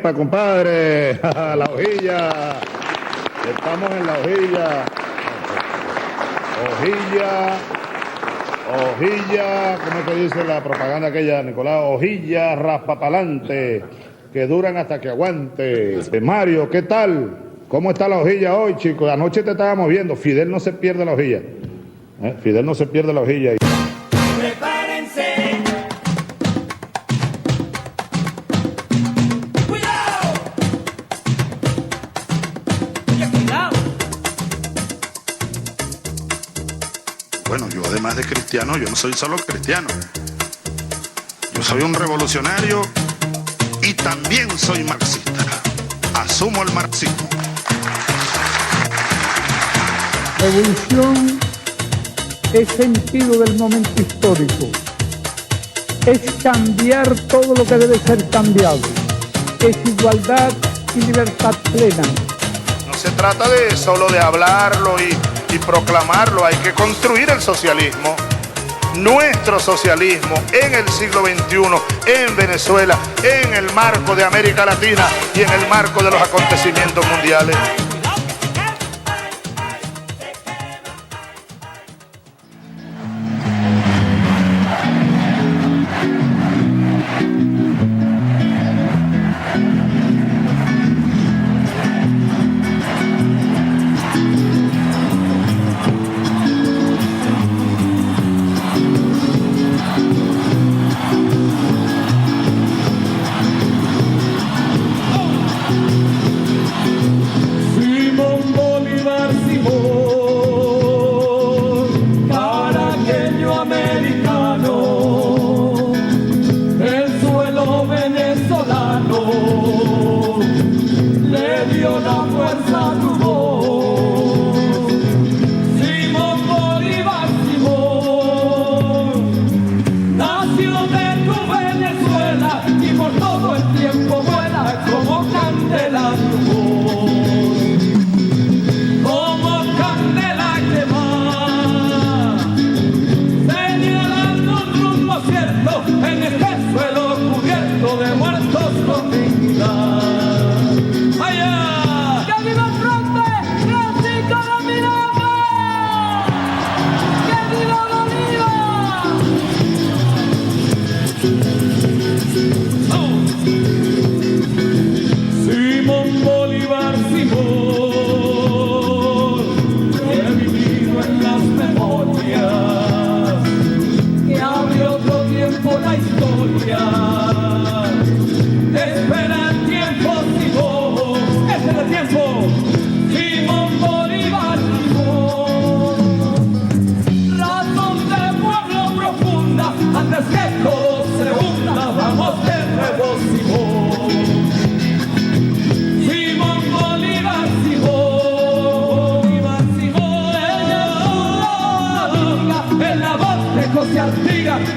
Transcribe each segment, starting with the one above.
Epa, compadre, la hojilla. Estamos en la hojilla. Hojilla, ¿cómo es que dice la propaganda aquella, Nicolás? Hojilla raspapalante, que duran hasta que aguante. Mario, ¿qué tal? ¿Cómo está la hojilla hoy, chicos? Anoche te estábamos viendo. Fidel no se pierde la hojilla. Fidel no se pierde la hojilla. Prepárense. ¡Cuidado! Oye, cuidado. Bueno, yo además de cristiano, yo no soy solo cristiano. Yo soy un revolucionario y también soy marxista. Asumo el marxismo. Revolución es sentido del momento histórico. Es cambiar todo lo que debe ser cambiado. Es igualdad y libertad plena. No se trata de solo de hablarlo y proclamarlo, hay que construir el socialismo, nuestro socialismo en el siglo XXI, en Venezuela, en el marco de América Latina y en el marco de los acontecimientos mundiales.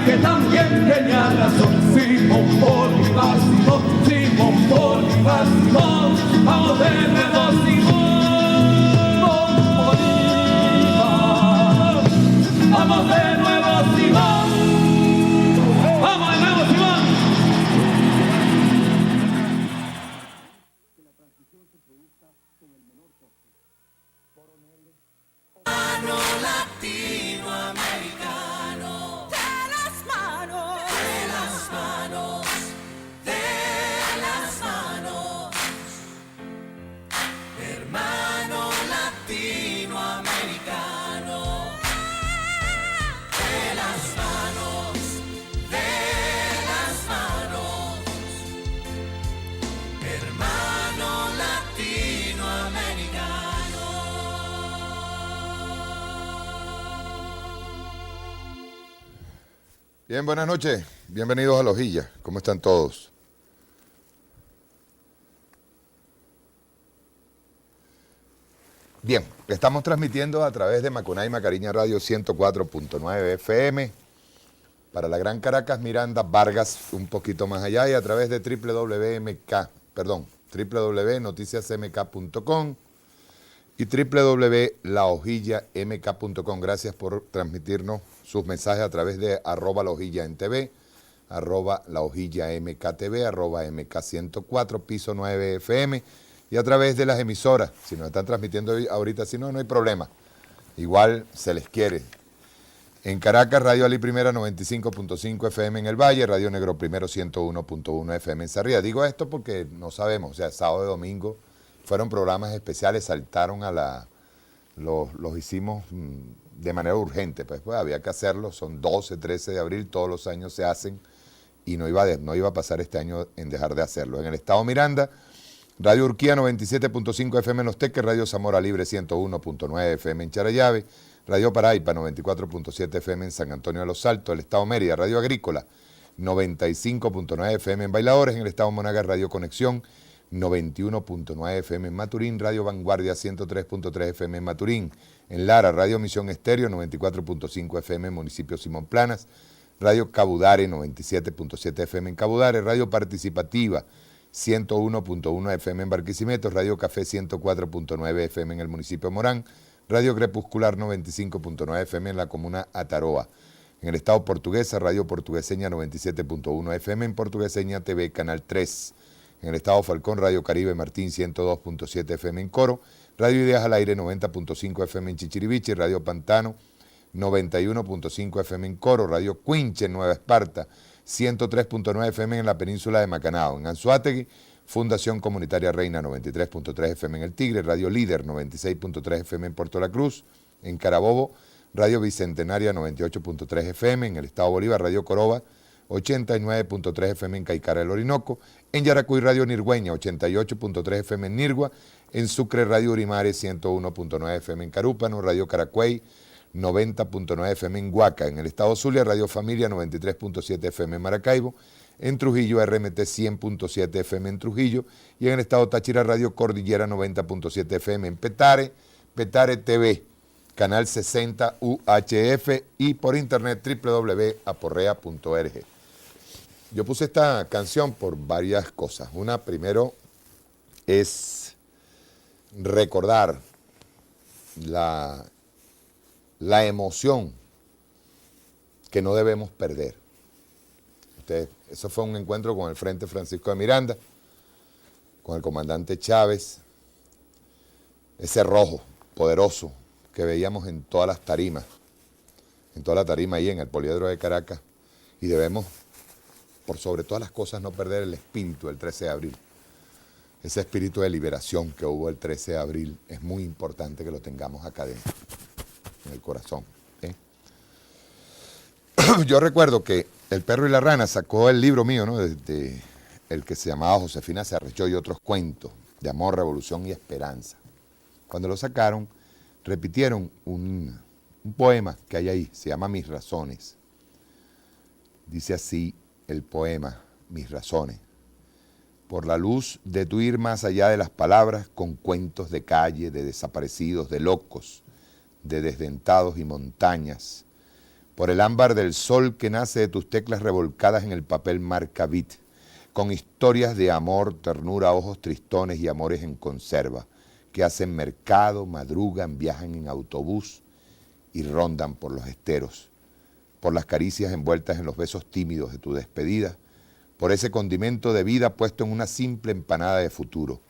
Que también tenía razón. Simón Bolívar, Simón Bolívar, vamos de nuevo, Simón Bolívar, vamos de nuevo, Simón, vamos de nuevo, Simón. Que la transición se produzca con el menor costo. Coroneles. Latinoamericano. Bien, buenas noches. Bienvenidos a La Hojilla. ¿Cómo están todos? Bien, estamos transmitiendo a través de Macunay Macariña Radio 104.9 FM para la Gran Caracas, Miranda, Vargas, un poquito más allá, y a través de www.noticiasmk.com y www.lahojillamk.com. Gracias por transmitirnos sus mensajes a través de @lahojilla en TV, @lahojillamktv, @mk104, piso 9 FM, y a través de las emisoras. Si nos están transmitiendo ahorita, si no, no hay problema. Igual se les quiere. En Caracas, Radio Ali Primera 95.5 FM en el Valle, Radio Negro Primero 101.1 FM en Sarriá. Digo esto porque no sabemos, o sea, sábado y domingo fueron programas especiales, saltaron a los hicimos de manera urgente, pues había que hacerlo, son 12, 13 de abril, todos los años se hacen y no iba a pasar este año en dejar de hacerlo. En el estado Miranda, Radio Urquía 97.5 FM en Los Teques, Radio Zamora Libre 101.9 FM en Charallave, Radio Paraipa 94.7 FM en San Antonio de los Altos, el estado Mérida, Radio Agrícola 95.9 FM en Bailadores, en el estado Monagas, Radio Conexión 91.9 FM en Maturín, Radio Vanguardia 103.3 FM en Maturín, en Lara, Radio Misión Estéreo 94.5 FM en municipio Simón Planas, Radio Cabudare 97.7 FM en Cabudare, Radio Participativa 101.1 FM en Barquisimeto, Radio Café 104.9 FM en el municipio de Morán, Radio Crepuscular 95.9 FM en la comuna Ataroa. En el estado Portuguesa, Radio Portugueseña 97.1 FM en Portugueseña TV, Canal 3. En el estado Falcón, Radio Caribe Martín 102.7 FM en Coro, Radio Ideas al Aire 90.5 FM en Chichiriviche, Radio Pantano 91.5 FM en Coro, Radio Cuinche en Nueva Esparta 103.9 FM en la península de Macanao. En Anzoátegui, Fundación Comunitaria Reina 93.3 FM en El Tigre, Radio Líder 96.3 FM en Puerto La Cruz, en Carabobo, Radio Bicentenaria 98.3 FM, en el estado Bolívar, Radio Coroba 89.3 FM en Caicara del Orinoco, en Yaracuy, Radio Nirgüeña 88.3 FM en Nirgua, en Sucre, Radio Urimare 101.9 FM en Carúpano, Radio Caracuey 90.9 FM en Huaca, en el estado Zulia, Radio Familia 93.7 FM en Maracaibo, en Trujillo, RMT 100.7 FM en Trujillo, y en el estado Táchira, Radio Cordillera 90.7 FM en Petare, Petare TV, canal 60 UHF, y por internet www.aporrea.org. Yo puse esta canción por varias cosas. Una, primero, es recordar la emoción que no debemos perder. Eso fue un encuentro con el Frente Francisco de Miranda, con el comandante Chávez, ese rojo poderoso que veíamos en todas las tarimas, en toda la tarima ahí en el Poliedro de Caracas, y debemos, por sobre todas las cosas, no perder el espíritu del 13 de abril. Ese espíritu de liberación que hubo el 13 de abril es muy importante que lo tengamos acá dentro, en el corazón. Yo recuerdo que El Perro y la Rana sacó el libro mío, ¿no? De el que se llamaba Josefina se arrechó y otros cuentos de amor, revolución y esperanza. Cuando lo sacaron, repitieron un poema que hay ahí, se llama Mis Razones. Dice así el poema, Mis Razones. Por la luz de tu ir más allá de las palabras, con cuentos de calle, de desaparecidos, de locos, de desdentados y montañas, por el ámbar del sol que nace de tus teclas revolcadas en el papel marca bit, con historias de amor, ternura, ojos tristones y amores en conserva, que hacen mercado, madrugan, viajan en autobús y rondan por los esteros, por las caricias envueltas en los besos tímidos de tu despedida, por ese condimento de vida puesto en una simple empanada de futuro,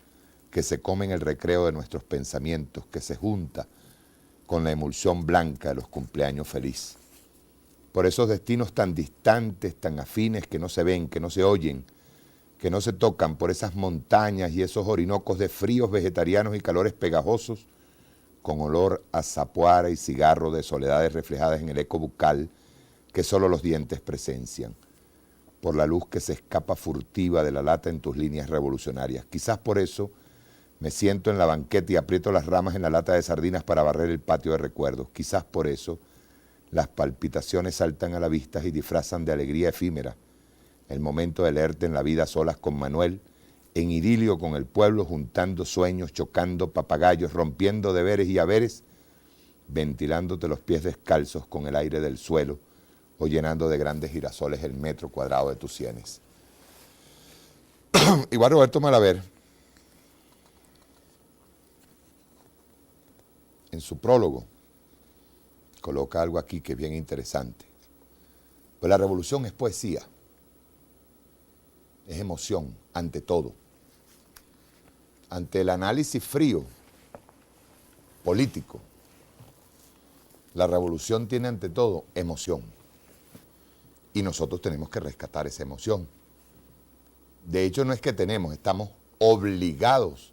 que se come en el recreo de nuestros pensamientos, que se junta con la emulsión blanca de los cumpleaños feliz. Por esos destinos tan distantes, tan afines, que no se ven, que no se oyen, que no se tocan, por esas montañas y esos orinocos de fríos vegetarianos y calores pegajosos, con olor a zapuara y cigarro de soledades reflejadas en el eco bucal que solo los dientes presencian, por la luz que se escapa furtiva de la lata en tus líneas revolucionarias. Quizás por eso me siento en la banqueta y aprieto las ramas en la lata de sardinas para barrer el patio de recuerdos. Quizás por eso las palpitaciones saltan a la vista y disfrazan de alegría efímera el momento de leerte en la vida a solas con Manuel, en idilio con el pueblo, juntando sueños, chocando papagayos, rompiendo deberes y haberes, ventilándote los pies descalzos con el aire del suelo o llenando de grandes girasoles el metro cuadrado de tus sienes. Igual Roberto Malaver, en su prólogo, coloca algo aquí que es bien interesante. Pues la revolución es poesía. es emoción ante todo. Ante el análisis frío, político, la revolución tiene ante todo emoción. Y nosotros tenemos que rescatar esa emoción. De hecho, no es que tenemos, estamos obligados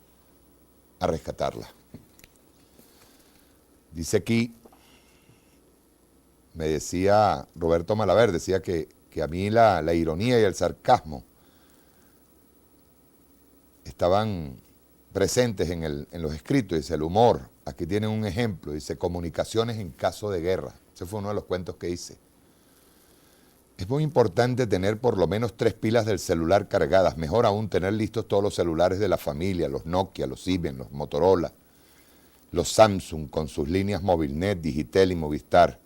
a rescatarla. Dice aquí, me decía Roberto Malaver, decía que a mí la ironía y el sarcasmo estaban presentes en los escritos. Dice, el humor, aquí tienen un ejemplo, dice, comunicaciones en caso de guerra. Ese fue uno de los cuentos que hice. Es muy importante tener por lo menos 3 pilas del celular cargadas, mejor aún tener listos todos los celulares de la familia, los Nokia, los Siemens, los Motorola, los Samsung con sus líneas Movilnet, Digitel y Movistar.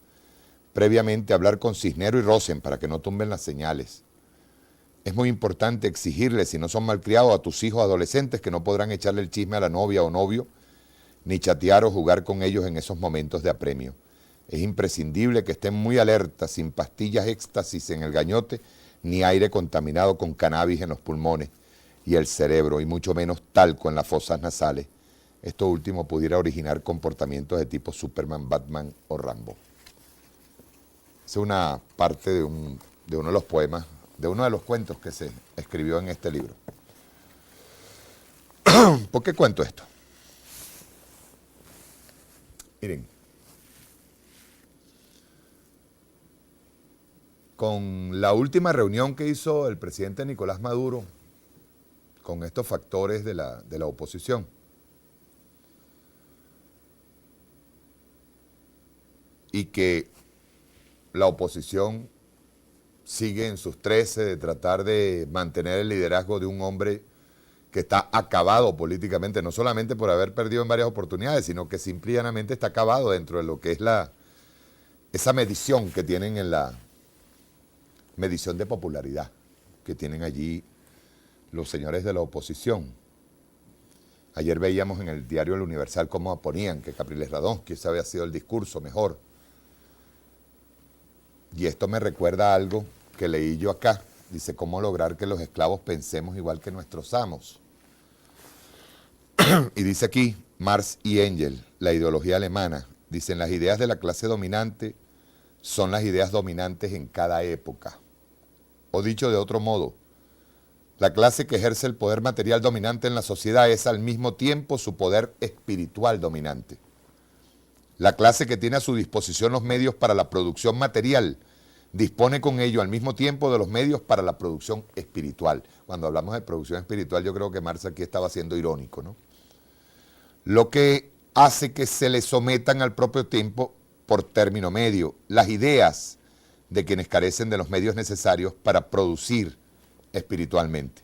Previamente hablar con Cisnero y Rosen para que no tumben las señales. Es muy importante exigirles, si no son malcriados, a tus hijos adolescentes que no podrán echarle el chisme a la novia o novio, ni chatear o jugar con ellos en esos momentos de apremio. Es imprescindible que estén muy alertas, sin pastillas éxtasis en el gañote, ni aire contaminado con cannabis en los pulmones y el cerebro, y mucho menos talco en las fosas nasales. Esto último pudiera originar comportamientos de tipo Superman, Batman o Rambo. Es una parte de uno de los poemas, de uno de los cuentos que se escribió en este libro. ¿Por qué cuento esto? Miren, con la última reunión que hizo el presidente Nicolás Maduro con estos factores de la oposición, y que la oposición sigue en sus 13 de tratar de mantener el liderazgo de un hombre que está acabado políticamente, no solamente por haber perdido en varias oportunidades, sino que simple y llanamente está acabado dentro de lo que es esa medición que tienen en la medición de popularidad que tienen allí los señores de la oposición. Ayer veíamos en el diario El Universal cómo ponían que Capriles Radonsky, ese había sido el discurso mejor. Y esto me recuerda a algo que leí yo acá. Dice, ¿cómo lograr que los esclavos pensemos igual que nuestros amos? Y dice aquí, Marx y Engels, la ideología alemana, dicen, las ideas de la clase dominante son las ideas dominantes en cada época. O dicho de otro modo, la clase que ejerce el poder material dominante en la sociedad es al mismo tiempo su poder espiritual dominante. La clase que tiene a su disposición los medios para la producción material dispone con ello al mismo tiempo de los medios para la producción espiritual. Cuando hablamos de producción espiritual, yo creo que Marx aquí estaba siendo irónico, ¿no? Lo que hace que se le sometan al propio tiempo por término medio las ideas de quienes carecen de los medios necesarios para producir espiritualmente.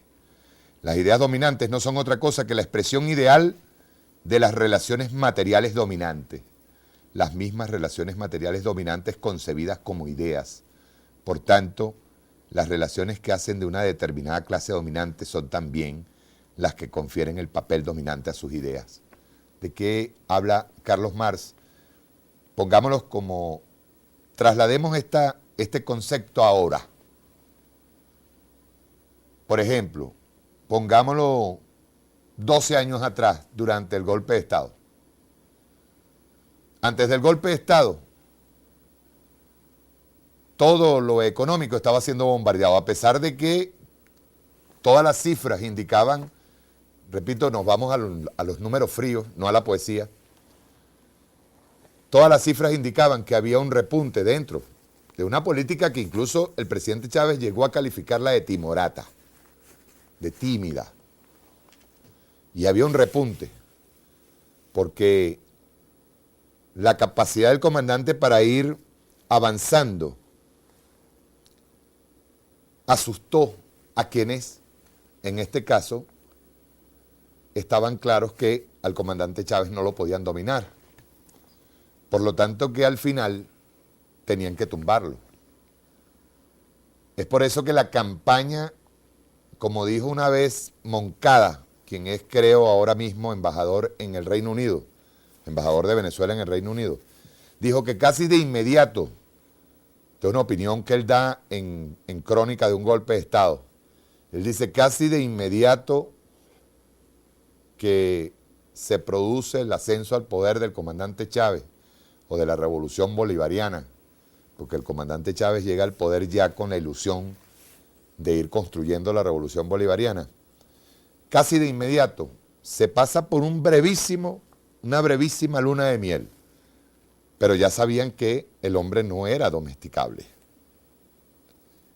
Las ideas dominantes no son otra cosa que la expresión ideal de las relaciones materiales dominantes. Las mismas relaciones materiales dominantes concebidas como ideas. Por tanto, las relaciones que hacen de una determinada clase dominante son también las que confieren el papel dominante a sus ideas. ¿De qué habla Carlos Marx? Pongámoslo como, traslademos este concepto ahora. Por ejemplo, pongámoslo 12 años atrás, durante el golpe de Estado. Antes del golpe de Estado, todo lo económico estaba siendo bombardeado, a pesar de que todas las cifras indicaban, repito, nos vamos a los números fríos, no a la poesía, todas las cifras indicaban que había un repunte dentro de una política que incluso el presidente Chávez llegó a calificarla de timorata, de tímida. Y había un repunte, porque la capacidad del comandante para ir avanzando asustó a quienes, en este caso, estaban claros que al comandante Chávez no lo podían dominar. Por lo tanto, que al final tenían que tumbarlo. Es por eso que la campaña, como dijo una vez Moncada, quien es, creo, ahora mismo embajador en el Reino Unido, embajador de Venezuela en el Reino Unido, dijo que casi de inmediato, de una opinión que él da en Crónica de un golpe de Estado, Él dice, casi de inmediato que se produce el ascenso al poder del comandante Chávez o de la revolución bolivariana, porque el comandante Chávez llega al poder ya con la ilusión de ir construyendo la revolución bolivariana. Casi de inmediato se pasa por una brevísima luna de miel, pero ya sabían que el hombre no era domesticable.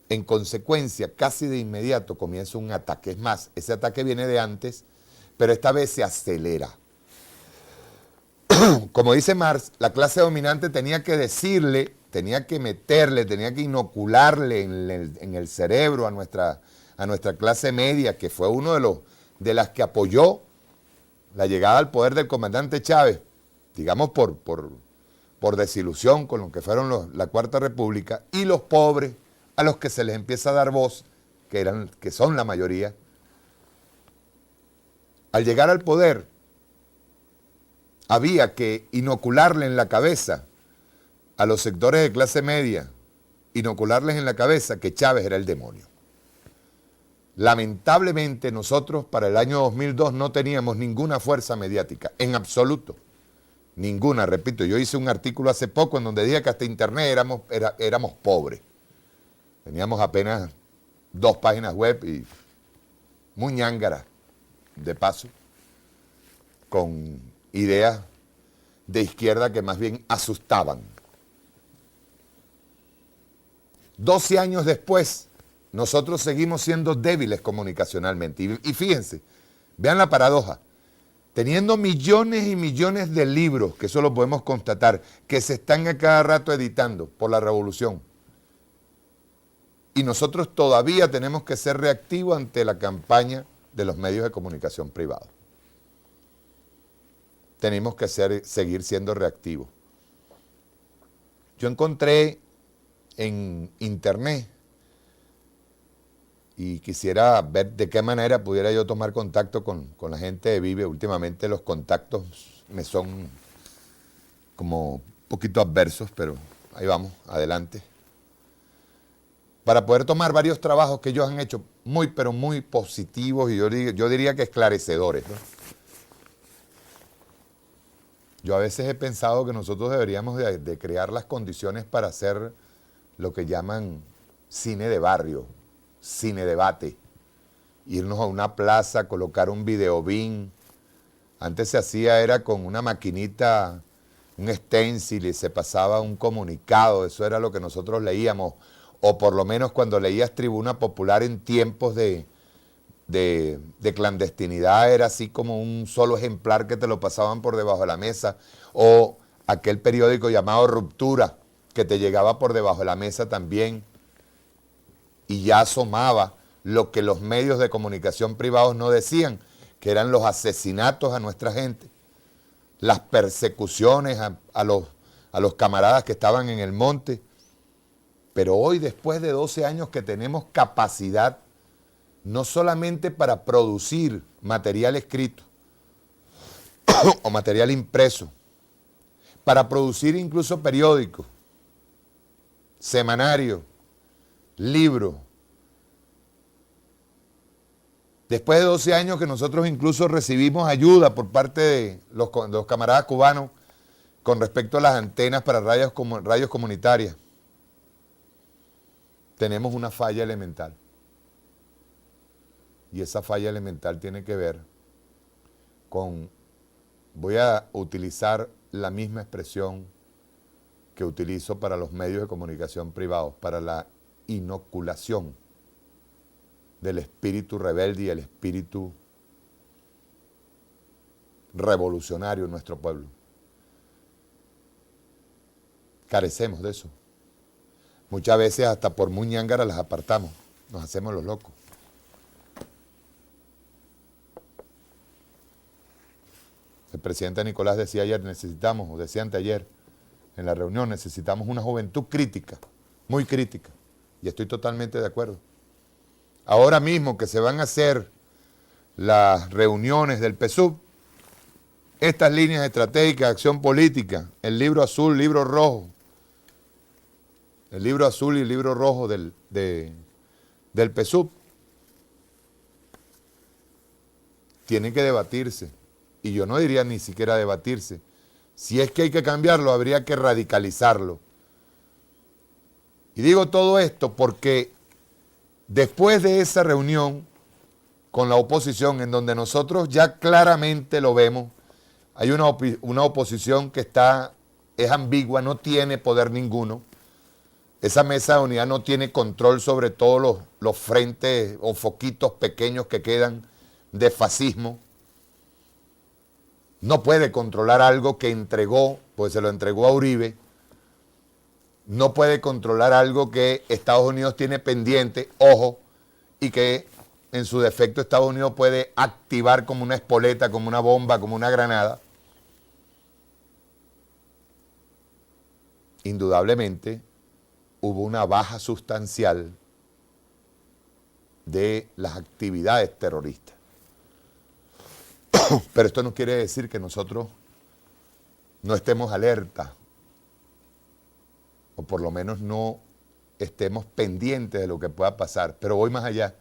En consecuencia, casi de inmediato comienza un ataque. Es más, ese ataque viene de antes, pero esta vez se acelera. Como dice Marx, la clase dominante tenía que decirle, tenía que meterle, tenía que inocularle en el cerebro a nuestra clase media, que fue uno de las que apoyó la llegada al poder del comandante Chávez, digamos por desilusión con lo que fueron la Cuarta República, y los pobres, a los que se les empieza a dar voz, que son la mayoría. Al llegar al poder, había que inocularle en la cabeza a los sectores de clase media, inocularles en la cabeza que Chávez era el demonio. Lamentablemente nosotros para el año 2002 no teníamos ninguna fuerza mediática, en absoluto. Ninguna, repito, yo hice un artículo hace poco en donde dije que hasta internet éramos pobres. Teníamos apenas 2 páginas web y muy ñángara, de paso, con ideas de izquierda que más bien asustaban. 12 años después, nosotros seguimos siendo débiles comunicacionalmente. Y fíjense, vean la paradoja. Teniendo millones y millones de libros, que eso lo podemos constatar, que se están a cada rato editando por la revolución. Y nosotros todavía tenemos que ser reactivos ante la campaña de los medios de comunicación privados. Tenemos que seguir siendo reactivos. Yo encontré en internet y quisiera ver de qué manera pudiera yo tomar contacto con la gente de Vive. Últimamente los contactos me son como un poquito adversos, pero ahí vamos, adelante. Para poder tomar varios trabajos que ellos han hecho muy, pero muy positivos y yo diría que esclarecedores, ¿no? Yo a veces he pensado que nosotros deberíamos de crear las condiciones para hacer lo que llaman cine de barrio, cine debate, irnos a una plaza, colocar un videobin. Antes se hacía, era con una maquinita, un stencil y se pasaba un comunicado, eso era lo que nosotros leíamos, o por lo menos cuando leías Tribuna Popular en tiempos de clandestinidad era así como un solo ejemplar que te lo pasaban por debajo de la mesa, o aquel periódico llamado Ruptura que te llegaba por debajo de la mesa también y ya asomaba lo que los medios de comunicación privados no decían, que eran los asesinatos a nuestra gente, las persecuciones a los camaradas que estaban en el monte. Pero hoy, después de 12 años que tenemos capacidad, no solamente para producir material escrito o material impreso, para producir incluso periódicos, semanarios, libros. Después de 12 años que nosotros incluso recibimos ayuda por parte de los camaradas cubanos con respecto a las antenas para radios comunitarias, tenemos una falla elemental. Y esa falla elemental tiene que ver con, voy a utilizar la misma expresión que utilizo para los medios de comunicación privados, para la inoculación del espíritu rebelde y el espíritu revolucionario en nuestro pueblo. Carecemos de eso. Muchas veces hasta por muy ñángara las apartamos, nos hacemos los locos. El presidente Nicolás decía ayer, necesitamos, o decía anteayer, en la reunión, necesitamos una juventud crítica, muy crítica, y estoy totalmente de acuerdo. Ahora mismo que se van a hacer las reuniones del PSUV, estas líneas estratégicas de acción política, el libro azul, libro rojo, el libro azul y el libro rojo del PSUV, tiene que debatirse. Y yo no diría ni siquiera debatirse. Si es que hay que cambiarlo, habría que radicalizarlo. Y digo todo esto porque después de esa reunión con la oposición, en donde nosotros ya claramente lo vemos, hay una oposición que es ambigua, no tiene poder ninguno. Esa mesa de unidad no tiene control sobre todos los frentes o foquitos pequeños que quedan de fascismo. No puede controlar algo que entregó, pues se lo entregó a Uribe. No puede controlar algo que Estados Unidos tiene pendiente, ojo, y que en su defecto Estados Unidos puede activar como una espoleta, como una bomba, como una granada. Indudablemente hubo una baja sustancial de las actividades terroristas. Pero esto no quiere decir que nosotros no estemos alerta, o por lo menos no estemos pendientes de lo que pueda pasar. Pero voy más allá.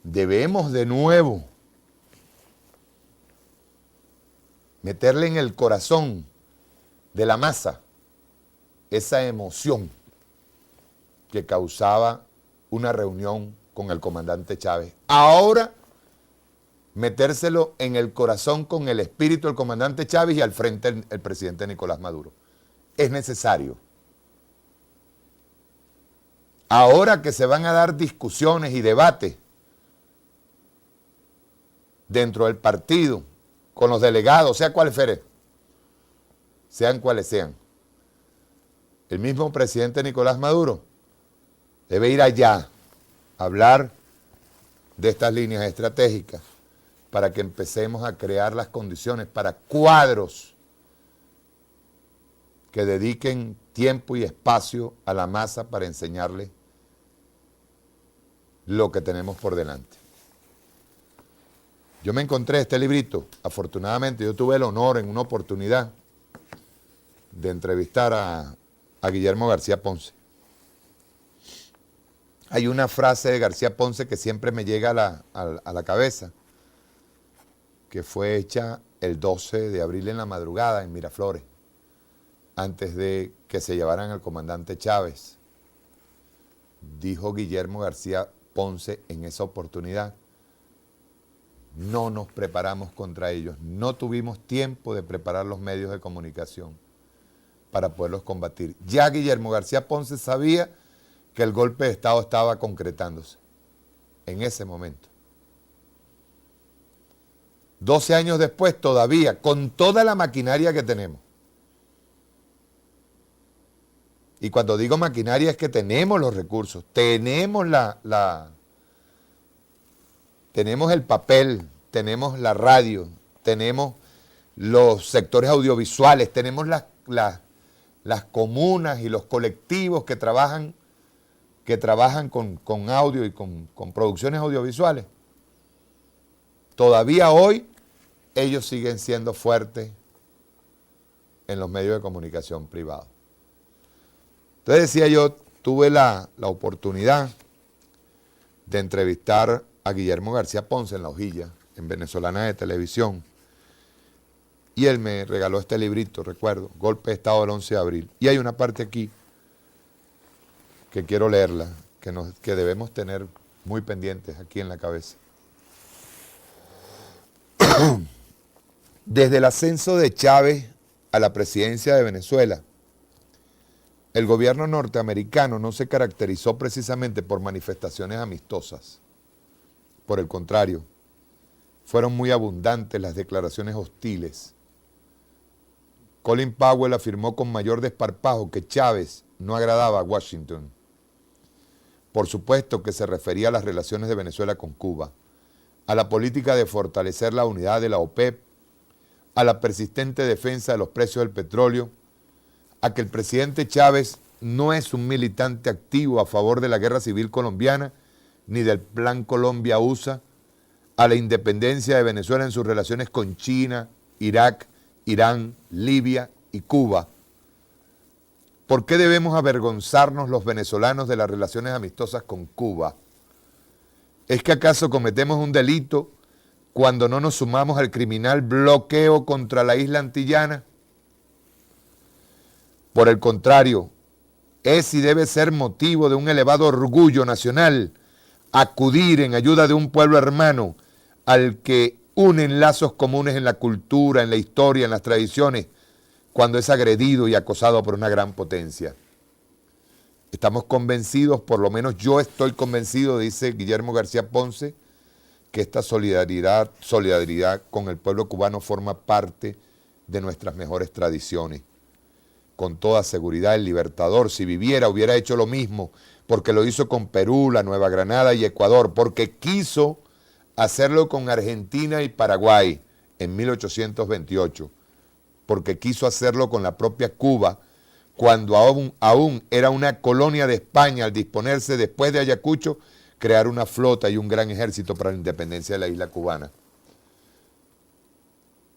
Debemos de nuevo meterle en el corazón de la masa esa emoción que causaba una reunión con el comandante Chávez. Ahora, metérselo en el corazón con el espíritu del comandante Chávez y al frente el presidente Nicolás Maduro. Es necesario. Ahora que se van a dar discusiones y debates dentro del partido, con los delegados, sea cuales fuere, sean cuales sean, el mismo presidente Nicolás Maduro debe ir allá a hablar de estas líneas estratégicas para que empecemos a crear las condiciones para cuadros que dediquen tiempo y espacio a la masa para enseñarle lo que tenemos por delante. Yo me encontré este librito, afortunadamente yo tuve el honor en una oportunidad de entrevistar a Guillermo García Ponce. Hay una frase de García Ponce que siempre me llega a la cabeza, que fue hecha el 12 de abril en la madrugada en Miraflores, antes de que se llevaran al comandante Chávez. Dijo Guillermo García Ponce en esa oportunidad: no nos preparamos contra ellos, no tuvimos tiempo de preparar los medios de comunicación para poderlos combatir. Ya Guillermo García Ponce sabía que el golpe de Estado estaba concretándose en ese momento. 12 años después, todavía, con toda la maquinaria que tenemos. Y cuando digo maquinaria es que tenemos los recursos, tenemos tenemos el papel, tenemos la radio, tenemos los sectores audiovisuales, tenemos las comunas y los colectivos que trabajan con audio y con producciones audiovisuales. Todavía hoy ellos siguen siendo fuertes en los medios de comunicación privados. Entonces decía yo, tuve la oportunidad de entrevistar a Guillermo García Ponce en La Hojilla, en Venezolana de Televisión, y él me regaló este librito, recuerdo, Golpe de Estado del 11 de abril. Y hay una parte aquí que quiero leerla, que debemos tener muy pendientes aquí en la cabeza. Desde el ascenso de Chávez a la presidencia de Venezuela, el gobierno norteamericano no se caracterizó precisamente por manifestaciones amistosas. Por el contrario, fueron muy abundantes las declaraciones hostiles. Colin Powell afirmó con mayor desparpajo que Chávez no agradaba a Washington. Por supuesto que se refería a las relaciones de Venezuela con Cuba, a la política de fortalecer la unidad de la OPEP, a la persistente defensa de los precios del petróleo, a que el presidente Chávez no es un militante activo a favor de la guerra civil colombiana ni del Plan Colombia-USA, a la independencia de Venezuela en sus relaciones con China, Irak, Irán, Libia y Cuba. ¿Por qué debemos avergonzarnos los venezolanos de las relaciones amistosas con Cuba? ¿Es que acaso cometemos un delito cuando no nos sumamos al criminal bloqueo contra la isla antillana? Por el contrario, es y debe ser motivo de un elevado orgullo nacional acudir en ayuda de un pueblo hermano al que unen lazos comunes en la cultura, en la historia, en las tradiciones, cuando es agredido y acosado por una gran potencia. Estamos convencidos, por lo menos yo estoy convencido, dice Guillermo García Ponce, que esta solidaridad con el pueblo cubano forma parte de nuestras mejores tradiciones. Con toda seguridad, el Libertador, si viviera, hubiera hecho lo mismo, porque lo hizo con Perú, la Nueva Granada y Ecuador, porque quiso hacerlo con Argentina y Paraguay en 1828, porque quiso hacerlo con la propia Cuba, cuando aún era una colonia de España, al disponerse después de Ayacucho, crear una flota y un gran ejército para la independencia de la isla cubana.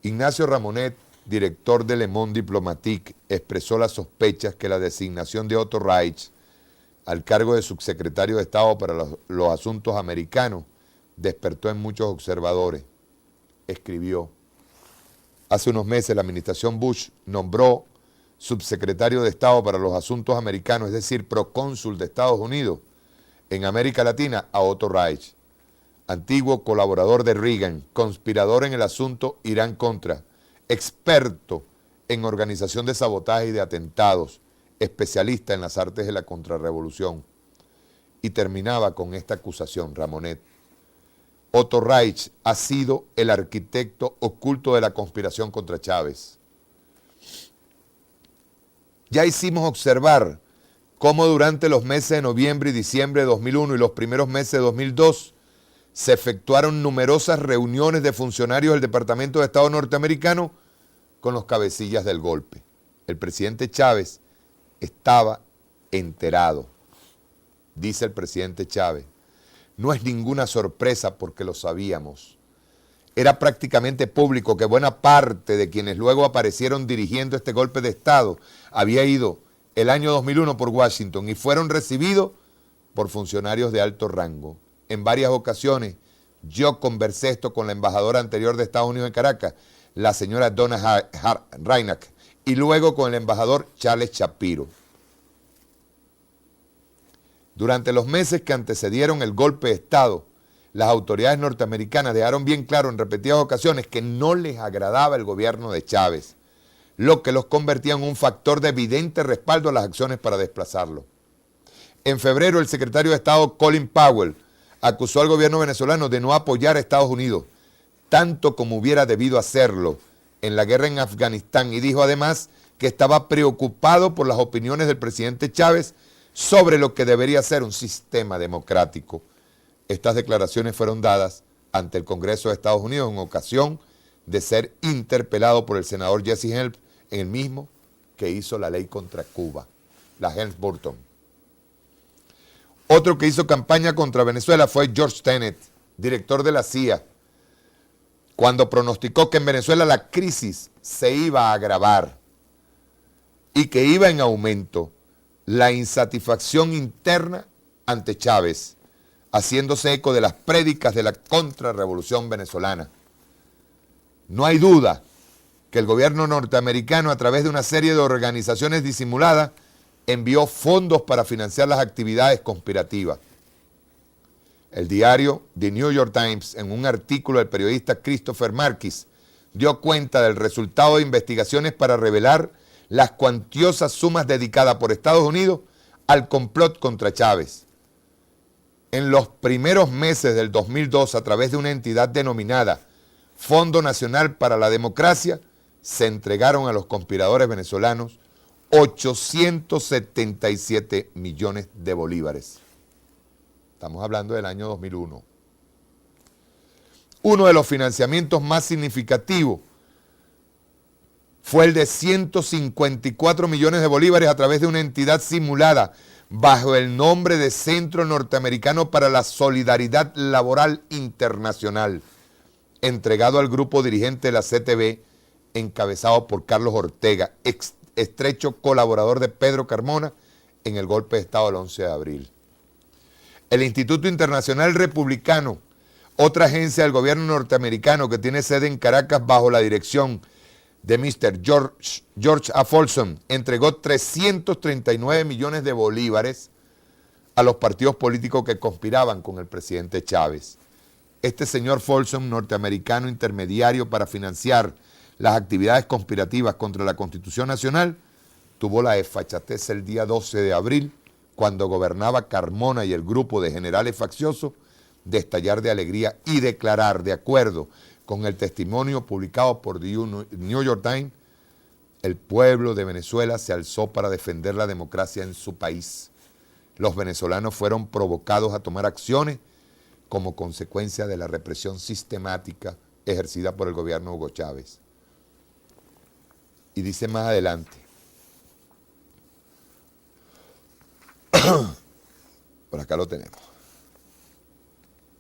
Ignacio Ramonet, director de Le Monde Diplomatique, expresó las sospechas que la designación de Otto Reich al cargo de subsecretario de Estado para los Asuntos Americanos despertó en muchos observadores. Escribió: hace unos meses la administración Bush nombró subsecretario de Estado para los Asuntos Americanos, es decir, procónsul de Estados Unidos en América Latina, a Otto Reich, antiguo colaborador de Reagan, conspirador en el asunto Irán-Contra, experto en organización de sabotaje y de atentados, especialista en las artes de la contrarrevolución. Y terminaba con esta acusación, Ramonet: Otto Reich ha sido el arquitecto oculto de la conspiración contra Chávez. Ya hicimos observar cómo durante los meses de noviembre y diciembre de 2001 y los primeros meses de 2002 se efectuaron numerosas reuniones de funcionarios del Departamento de Estado norteamericano con los cabecillas del golpe. El presidente Chávez estaba enterado. Dice el presidente Chávez: no es ninguna sorpresa porque lo sabíamos. Era prácticamente público que buena parte de quienes luego aparecieron dirigiendo este golpe de Estado había ido el año 2001 por Washington y fueron recibidos por funcionarios de alto rango. En varias ocasiones yo conversé esto con la embajadora anterior de Estados Unidos en Caracas, la señora Donna Reinach, y luego con el embajador Charles Shapiro. Durante los meses que antecedieron el golpe de Estado, las autoridades norteamericanas dejaron bien claro en repetidas ocasiones que no les agradaba el gobierno de Chávez, lo que los convertía en un factor de evidente respaldo a las acciones para desplazarlo. En febrero, el secretario de Estado Colin Powell acusó al gobierno venezolano de no apoyar a Estados Unidos, tanto como hubiera debido hacerlo en la guerra en Afganistán, y dijo además que estaba preocupado por las opiniones del presidente Chávez sobre lo que debería ser un sistema democrático. Estas declaraciones fueron dadas ante el Congreso de Estados Unidos en ocasión de ser interpelado por el senador Jesse Helms, en el mismo que hizo la ley contra Cuba, la Helms-Burton. Otro que hizo campaña contra Venezuela fue George Tenet, director de la CIA, cuando pronosticó que en Venezuela la crisis se iba a agravar y que iba en aumento la insatisfacción interna ante Chávez, haciéndose eco de las prédicas de la contrarrevolución venezolana. No hay duda que el gobierno norteamericano, a través de una serie de organizaciones disimuladas, envió fondos para financiar las actividades conspirativas. El diario The New York Times, en un artículo del periodista Christopher Marquis, dio cuenta del resultado de investigaciones para revelar las cuantiosas sumas dedicadas por Estados Unidos al complot contra Chávez. En los primeros meses del 2002, a través de una entidad denominada Fondo Nacional para la Democracia, se entregaron a los conspiradores venezolanos 877 millones de bolívares. Estamos hablando del año 2001. Uno de los financiamientos más significativos fue el de 154 millones de bolívares a través de una entidad simulada bajo el nombre de Centro Norteamericano para la Solidaridad Laboral Internacional, entregado al grupo dirigente de la CTV, encabezado por Carlos Ortega, estrecho colaborador de Pedro Carmona en el golpe de Estado del 11 de abril. El Instituto Internacional Republicano Otra agencia del gobierno norteamericano que tiene sede en Caracas bajo la dirección de Mr. George A. Folsom entregó 339 millones de bolívares a los partidos políticos que conspiraban con el presidente Chávez. Este señor Folsom, norteamericano intermediario para financiar las actividades conspirativas contra la Constitución Nacional, tuvo la desfachatez el día 12 de abril, cuando gobernaba Carmona y el grupo de generales facciosos, de estallar de alegría y declarar, de acuerdo con el testimonio publicado por The New York Times, el pueblo de Venezuela se alzó para defender la democracia en su país. Los venezolanos fueron provocados a tomar acciones como consecuencia de la represión sistemática ejercida por el gobierno de Hugo Chávez. Y dice más adelante, por acá lo tenemos,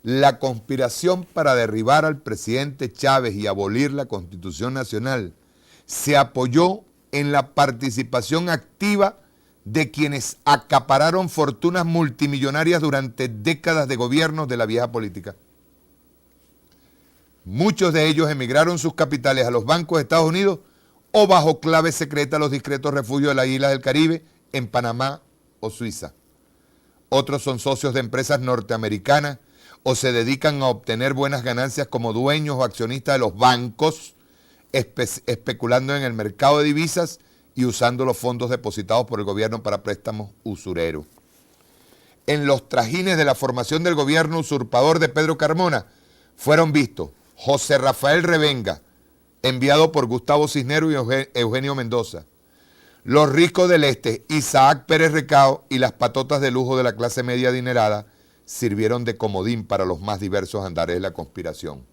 la conspiración para derribar al presidente Chávez y abolir la Constitución Nacional se apoyó en la participación activa de quienes acapararon fortunas multimillonarias durante décadas de gobiernos de la vieja política. Muchos de ellos emigraron sus capitales a los bancos de Estados Unidos o bajo clave secreta a los discretos refugios de las islas del Caribe, en Panamá o Suiza. Otros son socios de empresas norteamericanas o se dedican a obtener buenas ganancias como dueños o accionistas de los bancos, especulando en el mercado de divisas y usando los fondos depositados por el gobierno para préstamos usureros. En los trajines de la formación del gobierno usurpador de Pedro Carmona fueron vistos José Rafael Revenga, enviado por Gustavo Cisneros y Eugenio Mendoza, los ricos del este, Isaac Pérez Recao, y las patotas de lujo de la clase media adinerada sirvieron de comodín para los más diversos andares de la conspiración.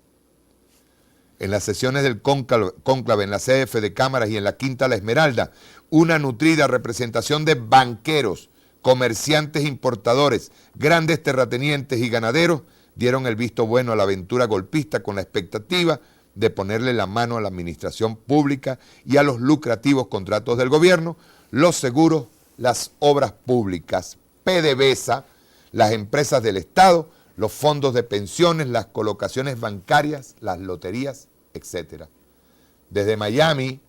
En las sesiones del cónclave en la CF de Cámaras y en la Quinta La Esmeralda, una nutrida representación de banqueros, comerciantes importadores, grandes terratenientes y ganaderos dieron el visto bueno a la aventura golpista con la expectativa de ponerle la mano a la administración pública y a los lucrativos contratos del gobierno, los seguros, las obras públicas, PDVSA, las empresas del Estado, los fondos de pensiones, las colocaciones bancarias, las loterías, etc. Desde Miami,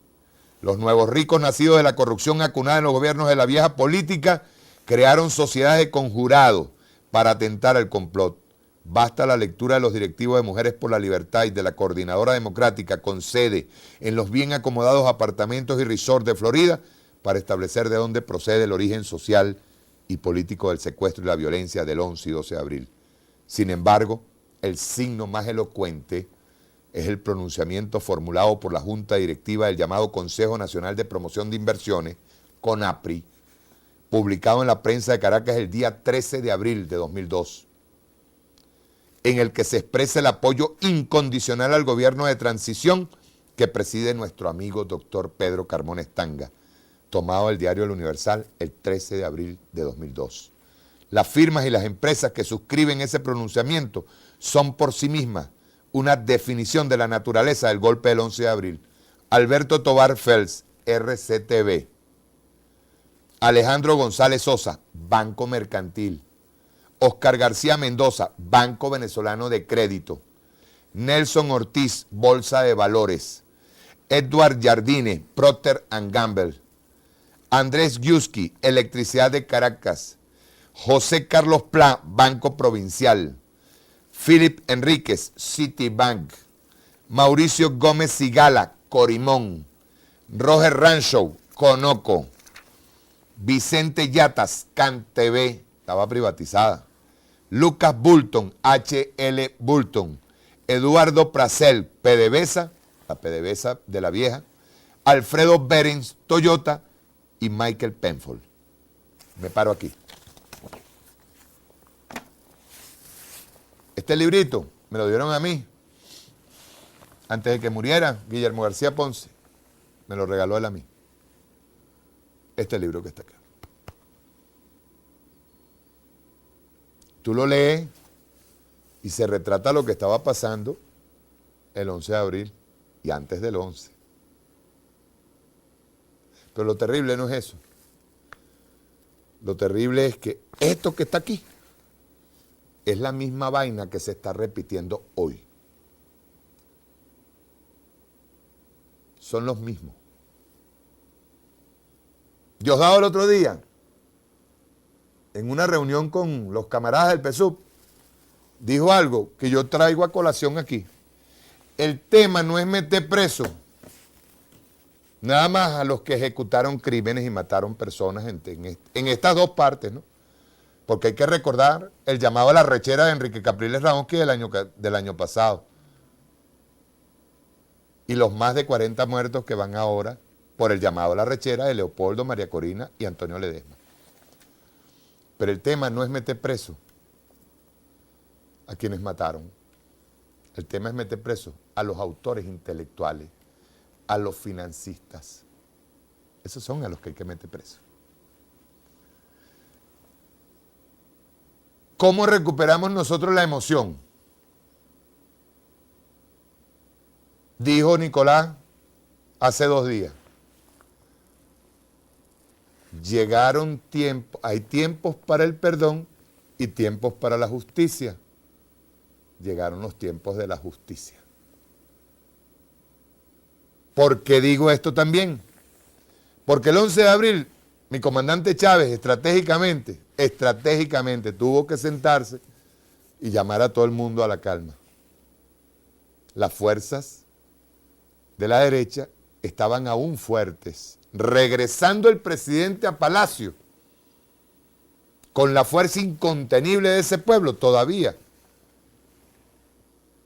los nuevos ricos nacidos de la corrupción acunada en los gobiernos de la vieja política crearon sociedades de conjurados para atentar al complot. Basta la lectura de los directivos de Mujeres por la Libertad y de la Coordinadora Democrática con sede en los bien acomodados apartamentos y resorts de Florida para establecer de dónde procede el origen social y político del secuestro y la violencia del 11 y 12 de abril. Sin embargo, el signo más elocuente es el pronunciamiento formulado por la Junta Directiva del llamado Consejo Nacional de Promoción de Inversiones, CONAPRI, publicado en la prensa de Caracas el día 13 de abril de 2002, en el que se expresa el apoyo incondicional al gobierno de transición que preside nuestro amigo doctor Pedro Carmona Estanga, tomado del diario El Universal el 13 de abril de 2002. Las firmas y las empresas que suscriben ese pronunciamiento son por sí mismas una definición de la naturaleza del golpe del 11 de abril. Alberto Tobar Fels, RCTV. Alejandro González Sosa, Banco Mercantil. Oscar García Mendoza, Banco Venezolano de Crédito. Nelson Ortiz, Bolsa de Valores. Edward Jardine, Procter & Gamble. Andrés Giuski, Electricidad de Caracas. José Carlos Pla, Banco Provincial. Philip Enríquez, Citibank. Mauricio Gómez Sigala, Corimón. Roger Rancho, Conoco. Vicente Yatas, CanTV, estaba privatizada. Lucas Bulton, HL Bulton. Eduardo Prasel, PDVSA, la PDVSA de la vieja. Alfredo Berens, Toyota, y Michael Penfold. Me paro aquí. Este librito me lo dieron a mí antes de que muriera Guillermo García Ponce. Me lo regaló él a mí. Este libro que está acá. Tú lo lees y se retrata lo que estaba pasando el 11 de abril y antes del 11. Pero lo terrible no es eso. Lo terrible es que esto que está aquí es la misma vaina que se está repitiendo hoy. Son los mismos. Diosdado el otro día, en una reunión con los camaradas del PSUV, dijo algo que yo traigo a colación aquí. El tema no es meter preso nada más a los que ejecutaron crímenes y mataron personas en estas dos partes, ¿no? Porque hay que recordar el llamado a la rechera de Enrique Capriles Ramón del año pasado. Y los más de 40 muertos que van ahora por el llamado a la rechera de Leopoldo, María Corina y Antonio Ledesma. Pero el tema no es meter preso a quienes mataron. El tema es meter preso a los autores intelectuales, a los financistas. Esos son a los que hay que meter preso. ¿Cómo recuperamos nosotros la emoción? Dijo Nicolás hace 2 días. Llegaron tiempos, hay tiempos para el perdón y tiempos para la justicia. Llegaron los tiempos de la justicia. ¿Por qué digo esto también? Porque el 11 de abril, mi comandante Chávez estratégicamente tuvo que sentarse y llamar a todo el mundo a la calma. Las fuerzas de la derecha estaban aún fuertes. Regresando el presidente a Palacio, con la fuerza incontenible de ese pueblo, todavía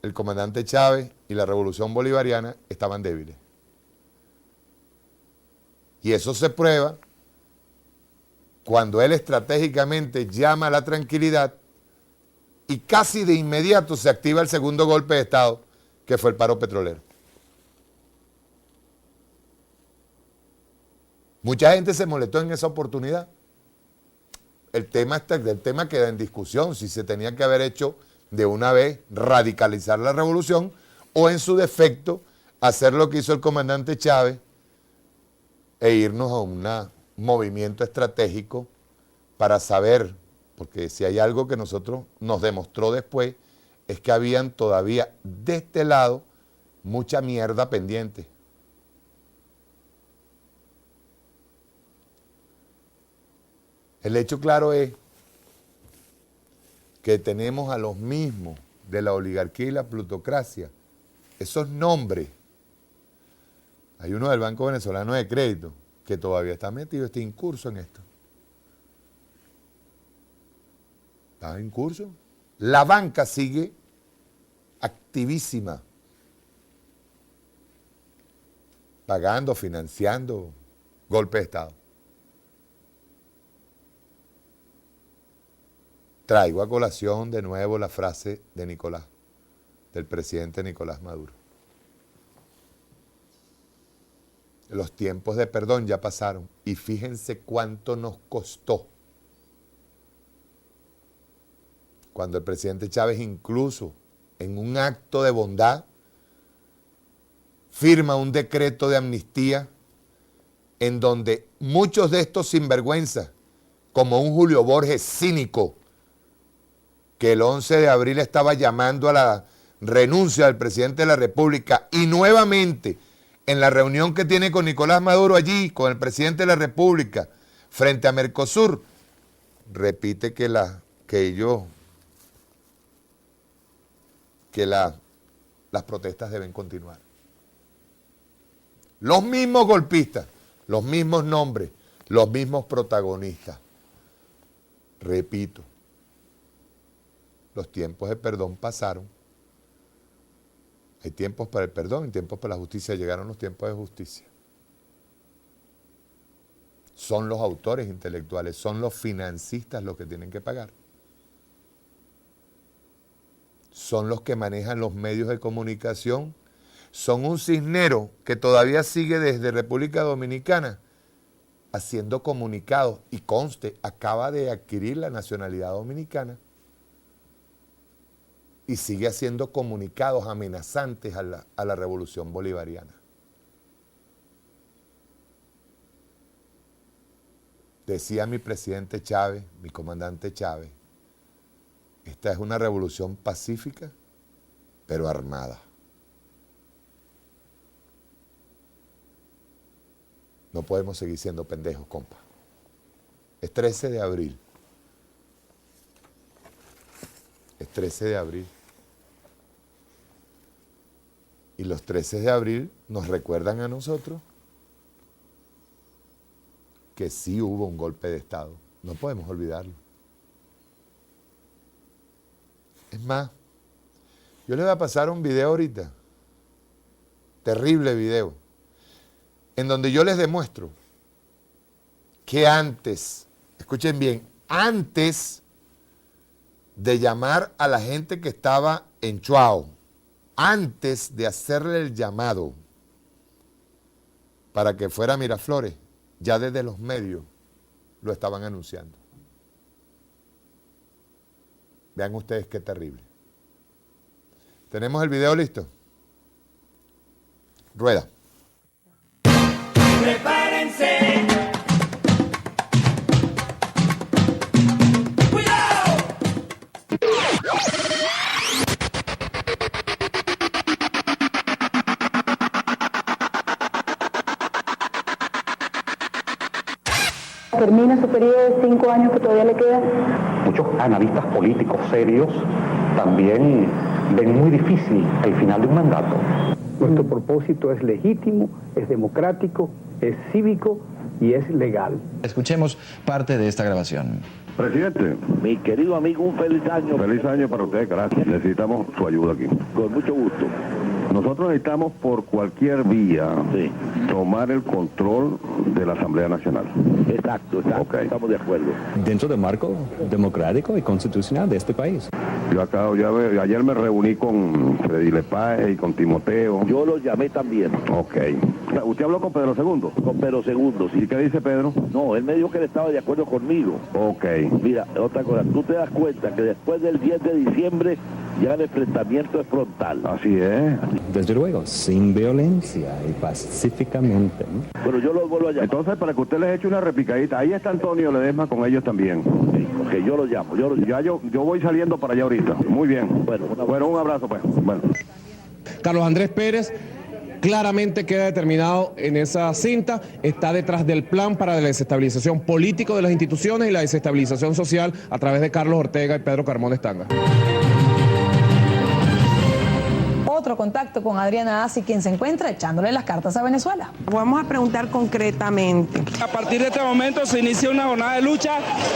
el comandante Chávez y la revolución bolivariana estaban débiles. Y eso se prueba cuando él estratégicamente llama a la tranquilidad y casi de inmediato se activa el segundo golpe de Estado, que fue el paro petrolero. Mucha gente se molestó en esa oportunidad. El tema queda en discusión, si se tenía que haber hecho de una vez, radicalizar la revolución, o en su defecto, hacer lo que hizo el comandante Chávez e irnos a un movimiento estratégico para saber, porque si hay algo que nosotros nos demostró después, es que habían todavía de este lado mucha mierda pendiente. El hecho claro es que tenemos a los mismos de la oligarquía y la plutocracia, esos nombres. Hay uno del Banco Venezolano de Crédito que todavía está metido, está incurso en esto. Está en curso. La banca sigue activísima, pagando, financiando golpe de Estado. Traigo a colación de nuevo la frase de Nicolás, del presidente Nicolás Maduro. Los tiempos de perdón ya pasaron y fíjense cuánto nos costó. Cuando el presidente Chávez incluso en un acto de bondad firma un decreto de amnistía en donde muchos de estos sinvergüenzas, como un Julio Borges cínico, que el 11 de abril estaba llamando a la renuncia del presidente de la República y nuevamente en la reunión que tiene con Nicolás Maduro allí, con el presidente de la República, frente a Mercosur, repite que las protestas deben continuar. Los mismos golpistas, los mismos nombres, los mismos protagonistas. Repito, los tiempos de perdón pasaron. Hay tiempos para el perdón y tiempos para la justicia. Llegaron los tiempos de justicia. Son los autores intelectuales, son los financistas los que tienen que pagar. Son los que manejan los medios de comunicación. Son un Cisnero que todavía sigue desde República Dominicana haciendo comunicados. Y conste, acaba de adquirir la nacionalidad dominicana. Y sigue haciendo comunicados amenazantes a la revolución bolivariana. Decía mi presidente Chávez, mi comandante Chávez, Esta es una revolución pacífica, pero armada. No podemos seguir siendo pendejos, compa. Es 13 de abril. Es 13 de abril. Y los 13 de abril nos recuerdan a nosotros que sí hubo un golpe de Estado. No podemos olvidarlo. Es más, yo les voy a pasar un video ahorita, terrible video, en donde yo les demuestro que antes, escuchen bien, antes de llamar a la gente que estaba en Chuao, antes de hacerle el llamado para que fuera a Miraflores, ya desde los medios lo estaban anunciando. Vean ustedes qué terrible. ¿Tenemos el video listo? Rueda. Prepárense. ¡Cuidado! Termina su periodo de 5 años que todavía le queda. Muchos analistas políticos serios también ven muy difícil el final de un mandato. Nuestro propósito es legítimo, es democrático, es cívico y es legal. Escuchemos parte de esta grabación. Presidente, Mi querido amigo, un feliz año. feliz año para usted, gracias. Necesitamos su ayuda aquí. Con mucho gusto. Nosotros necesitamos por cualquier vía Sí. tomar el control de la Asamblea Nacional. Exacto. Ok. Estamos de acuerdo. Dentro del marco democrático y constitucional de este país. Ayer me reuní con Freddy Lepage y con Timoteo. Yo lo llamé también. Ok. ¿Usted habló con Pedro II? Con Pedro II, ¿Y sí. qué dice Pedro? No, él me dijo que él estaba de acuerdo conmigo. Ok. Mira, otra cosa, tú te das cuenta que después del 10 de diciembre ya el enfrentamiento es frontal. Así es. Desde luego, sin violencia y pacíficamente, ¿no? Pero yo los vuelvo a llamar. Entonces, para que usted les eche una repicadita, ahí está Antonio Ledesma con ellos también. Que yo lo llamo. Yo voy saliendo para allá ahorita. Muy bien. Bueno, un abrazo pues. Bueno. Carlos Andrés Pérez claramente queda determinado en esa cinta, está detrás del plan para la desestabilización política de las instituciones y la desestabilización social a través de Carlos Ortega y Pedro Carmón Estanga. Otro contacto con Adriana Asi, quien se encuentra echándole las cartas a Venezuela. Vamos a preguntar concretamente. A partir de este momento se inicia una jornada de lucha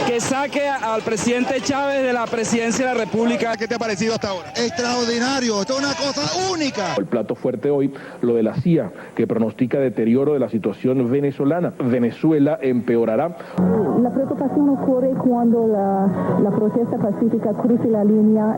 que saque al presidente Chávez de la presidencia de la República. ¿Qué te ha parecido hasta ahora? Extraordinario, esto es una cosa única. El plato fuerte hoy, lo de la CIA, que pronostica deterioro de la situación venezolana. Venezuela empeorará. La preocupación ocurre cuando la protesta pacífica cruce la línea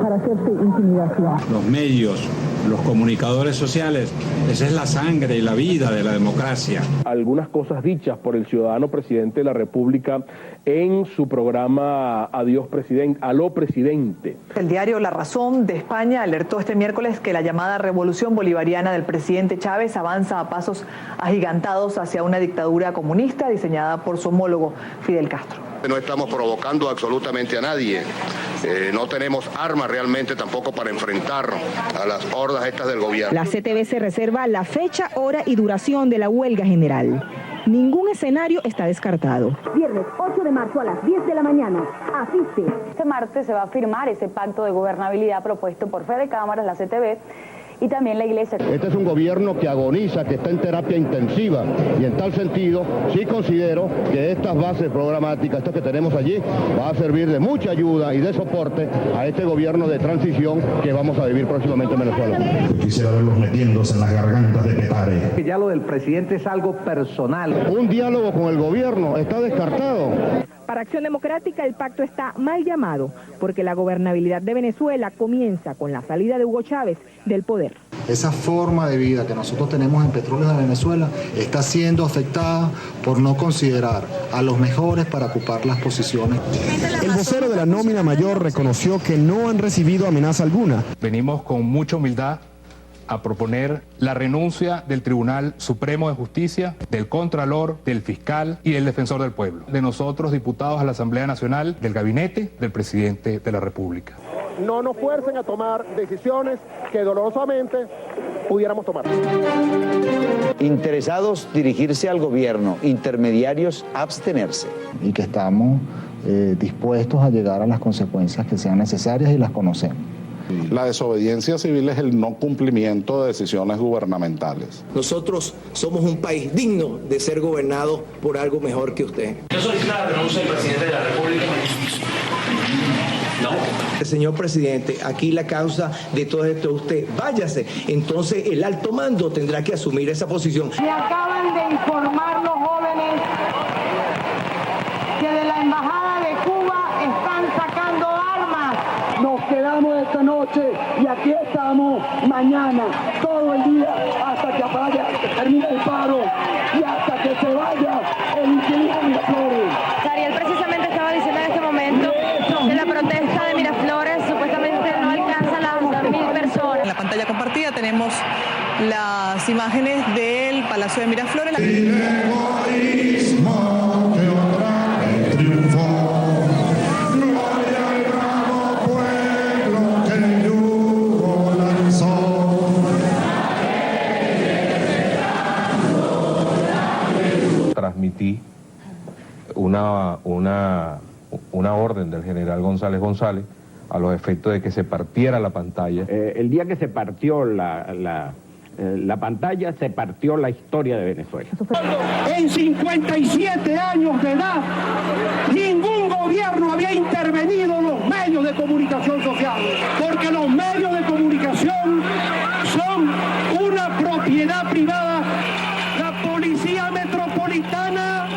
para hacerse intimidación. Los medios, los comunicadores sociales, esa es la sangre y la vida de la democracia. Algunas cosas dichas por el ciudadano presidente de la República en su programa Adiós Presidente, Aló Presidente. El diario La Razón de España alertó este miércoles que la llamada revolución bolivariana del presidente Chávez avanza a pasos agigantados hacia una dictadura comunista diseñada por su homólogo Fidel Castro. No estamos provocando absolutamente a nadie, no tenemos armas realmente tampoco para enfrentar a las hordas estas del gobierno. La CTV se reserva la fecha, hora y duración de la huelga general. Ningún escenario está descartado. Viernes 8 de marzo a las 10 de la mañana. Asiste. Este martes se va a firmar ese pacto de gobernabilidad propuesto por Fede Cámaras, la CTV, y también la Iglesia. Este es un gobierno que agoniza, que está en terapia intensiva, y en tal sentido sí considero que estas bases programáticas, estas que tenemos allí, va a servir de mucha ayuda y de soporte a este gobierno de transición que vamos a vivir próximamente en Venezuela. Quisiera verlos metiéndose en las gargantas de Petare. Que ya lo del presidente es algo personal. Un diálogo con el gobierno está descartado. Para Acción Democrática el pacto está mal llamado, porque la gobernabilidad de Venezuela comienza con la salida de Hugo Chávez del poder. Esa forma de vida que nosotros tenemos en Petróleos de Venezuela está siendo afectada por no considerar a los mejores para ocupar las posiciones. El vocero de la nómina mayor reconoció que no han recibido amenaza alguna. Venimos con mucha humildad a proponer la renuncia del Tribunal Supremo de Justicia, del Contralor, del Fiscal y del Defensor del Pueblo, de nosotros diputados a la Asamblea Nacional, del Gabinete del Presidente de la República. No nos fuercen a tomar decisiones que dolorosamente pudiéramos tomar. Interesados, dirigirse al gobierno, intermediarios, abstenerse. Y que estamos dispuestos a llegar a las consecuencias que sean necesarias y las conocemos. La desobediencia civil es el no cumplimiento de decisiones gubernamentales. Nosotros somos un país digno de ser gobernado por algo mejor que usted. Yo solicito la renuncia del presidente de la República. No. Señor presidente, aquí la causa de todo esto es usted. Váyase. Entonces el alto mando tendrá que asumir esa posición. Me acaban de informar los jóvenes que de la embajada de Cuba están sacando armas. Nos quedamos esta noche y aquí estamos mañana, todo el día, hasta que termine el paro y hasta que se vaya el inquilino de Miraflores. Ariel precisamente estaba diciendo en este momento que la protesta de Miraflores supuestamente no alcanza las 2.000 personas. En la pantalla compartida tenemos las imágenes del Palacio de Miraflores. Transmití una orden del general González a los efectos de que se partiera la pantalla. El día que se partió la pantalla, se partió la historia de Venezuela. En 57 años de edad, ningún gobierno había intervenido en los medios de comunicación social, porque los medios de comunicación son una propiedad privada. La Policía Metropolitana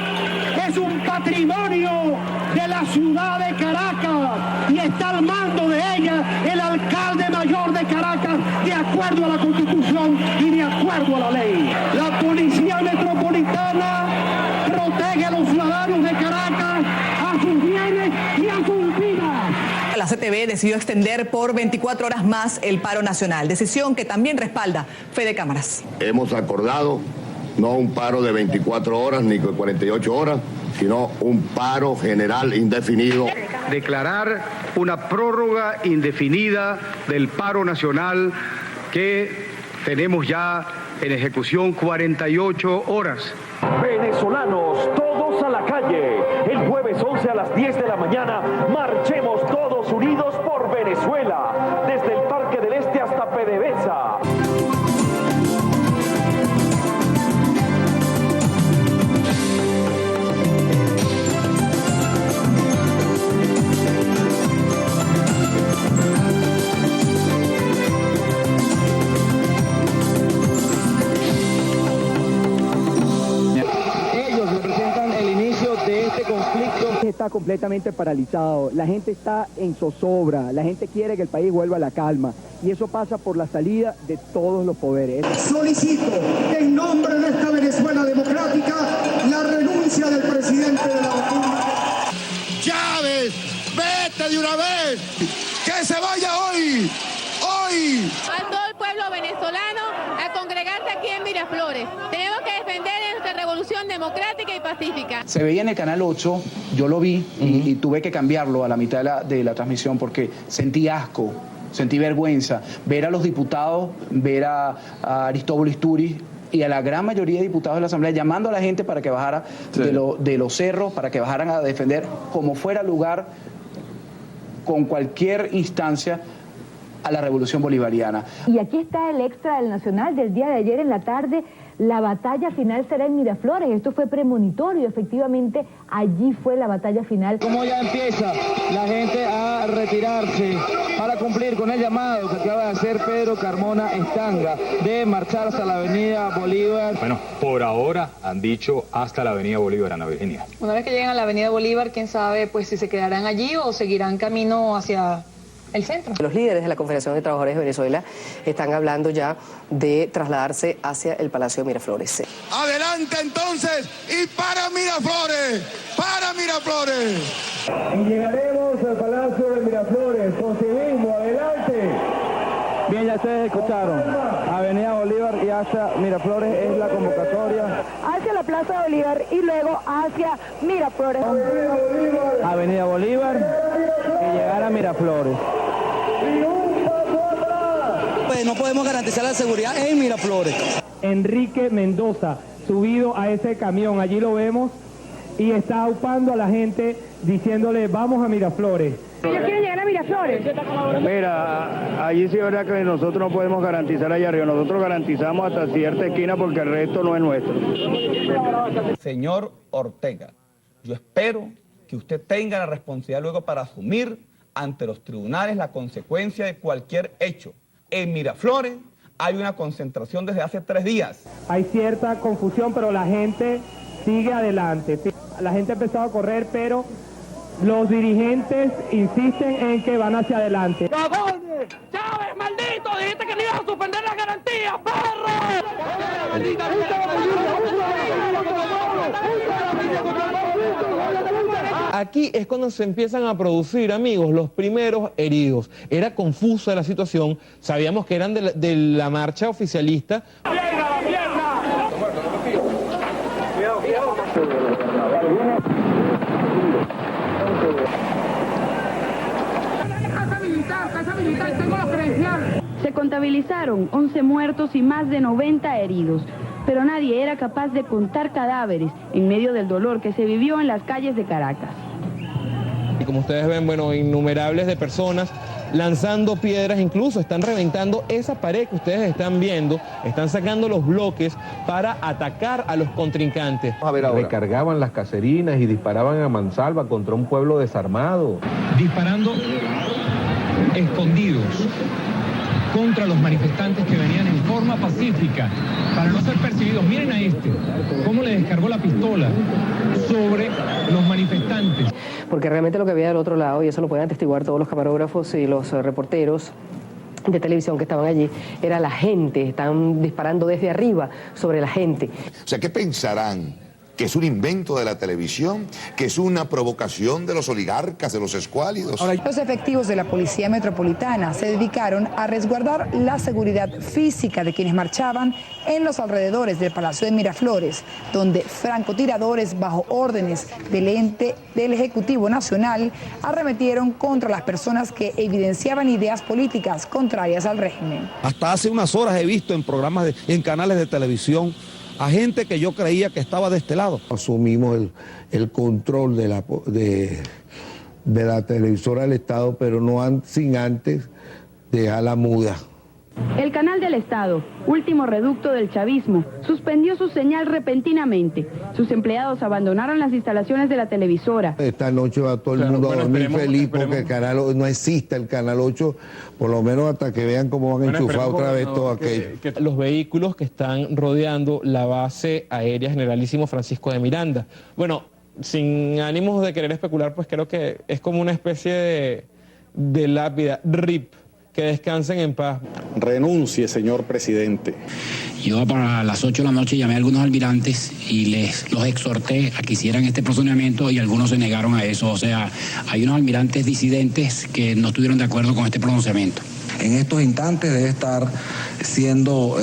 es un patrimonio de la ciudad de Caracas y está al mando de ella el alcalde mayor de Caracas, de acuerdo a la Constitución y de acuerdo a la ley. La Policía Metropolitana protege a los ciudadanos de Caracas, a sus bienes y a sus vidas. La CTV decidió extender por 24 horas más el paro nacional, decisión que también respalda Fede Cámaras. Hemos acordado no un paro de 24 horas ni de 48 horas, sino un paro general indefinido. Declarar una prórroga indefinida del paro nacional que tenemos ya en ejecución 48 horas. Venezolanos, todos a la calle. El jueves 11 a las 10 de la mañana, marchemos todos unidos por Venezuela, desde el Parque del Este hasta PDVSA. Está completamente paralizado, la gente está en zozobra, la gente quiere que el país vuelva a la calma y eso pasa por la salida de todos los poderes. Solicito en nombre de esta Venezuela democrática la renuncia del presidente de la República. Chávez, vete de una vez, que se vaya hoy. A todo el pueblo venezolano a congregarse aquí en Miraflores. Tenemos que defender nuestra revolución democrática y pacífica. Se veía en el Canal 8, yo lo vi y tuve que cambiarlo a la mitad de la transmisión porque sentí asco, sentí vergüenza. Ver a los diputados, ver a Aristóbulo Istúriz y a la gran mayoría de diputados de la Asamblea llamando a la gente para que bajara de los cerros, para que bajaran a defender como fuera lugar, con cualquier instancia, a la revolución bolivariana. Y aquí está el extra del Nacional del día de ayer en la tarde. La batalla final será en Miraflores. Esto fue premonitorio, efectivamente, allí fue la batalla final. Como ya empieza la gente a retirarse para cumplir con el llamado que acaba de hacer Pedro Carmona Estanga de marchar hasta la avenida Bolívar. Bueno, por ahora han dicho hasta la avenida Bolívar, Ana Virginia. Una vez que lleguen a la avenida Bolívar, quién sabe pues si se quedarán allí o seguirán camino hacia el centro. Los líderes de la Confederación de Trabajadores de Venezuela están hablando ya de trasladarse hacia el Palacio de Miraflores. Adelante entonces y para Miraflores, para Miraflores. Y llegaremos al Palacio de Miraflores, con civismo, adelante. Bien, ya ustedes escucharon. Plaza Miraflores es la convocatoria. Hacia la Plaza Bolívar y luego hacia Miraflores. Avenida Bolívar y llegar a Miraflores. Pues no podemos garantizar la seguridad en Miraflores. Enrique Mendoza, subido a ese camión, allí lo vemos, y está aupando a la gente diciéndole vamos a Miraflores. ¿Ellos quieren llegar a Miraflores? Mira, allí sí es verdad que nosotros no podemos garantizar allá arriba, nosotros garantizamos hasta cierta esquina porque el resto no es nuestro. Señor Ortega, yo espero que usted tenga la responsabilidad luego para asumir ante los tribunales la consecuencia de cualquier hecho. En Miraflores hay una concentración desde hace 3 días. Hay cierta confusión, pero la gente sigue adelante. La gente ha empezado a correr, pero los dirigentes insisten en que van hacia adelante. ¡Cagones! ¡Chávez, maldito! Dijiste que no ibas a suspender las garantías, perro. Aquí es cuando se empiezan a producir, amigos, los primeros heridos. Era confusa la situación, sabíamos que eran de la marcha oficialista. Se contabilizaron 11 muertos y más de 90 heridos, pero nadie era capaz de contar cadáveres en medio del dolor que se vivió en las calles de Caracas. Y como ustedes ven, bueno, innumerables de personas lanzando piedras, incluso están reventando esa pared que ustedes están viendo, están sacando los bloques para atacar a los contrincantes. Recargaban las caserinas y disparaban a mansalva contra un pueblo desarmado. Disparando escondidos contra los manifestantes que venían en forma pacífica para no ser perseguidos. Miren a este, cómo le descargó la pistola sobre los manifestantes. Porque realmente lo que había del otro lado, y eso lo pueden atestiguar todos los camarógrafos y los reporteros de televisión que estaban allí, era la gente, están disparando desde arriba sobre la gente. O sea, ¿qué pensarán? ¿Que es un invento de la televisión? ¿Que es una provocación de los oligarcas, de los escuálidos? Los efectivos de la Policía Metropolitana se dedicaron a resguardar la seguridad física de quienes marchaban en los alrededores del Palacio de Miraflores, donde francotiradores bajo órdenes del ente del Ejecutivo Nacional arremetieron contra las personas que evidenciaban ideas políticas contrarias al régimen. Hasta hace unas horas he visto en programas, en canales de televisión, a gente que yo creía que estaba de este lado. Asumimos el control de la televisora del Estado, pero no sin antes dejarla muda. El canal del Estado, último reducto del chavismo, suspendió su señal repentinamente. Sus empleados abandonaron las instalaciones de la televisora. Esta noche va todo el mundo a dormir feliz porque el canal no existe, el canal 8, por lo menos hasta que vean cómo van a enchufar otra vez todo aquello. Los vehículos que están rodeando la base aérea Generalísimo Francisco de Miranda. Bueno, sin ánimos de querer especular, pues creo que es como una especie de lápida, RIP. Que descansen en paz. Renuncie, señor presidente. Yo para las 8 de la noche llamé a algunos almirantes y los exhorté a que hicieran este procedimiento y algunos se negaron a eso. O sea, hay unos almirantes disidentes que no estuvieron de acuerdo con este pronunciamiento. En estos instantes debe estar siendo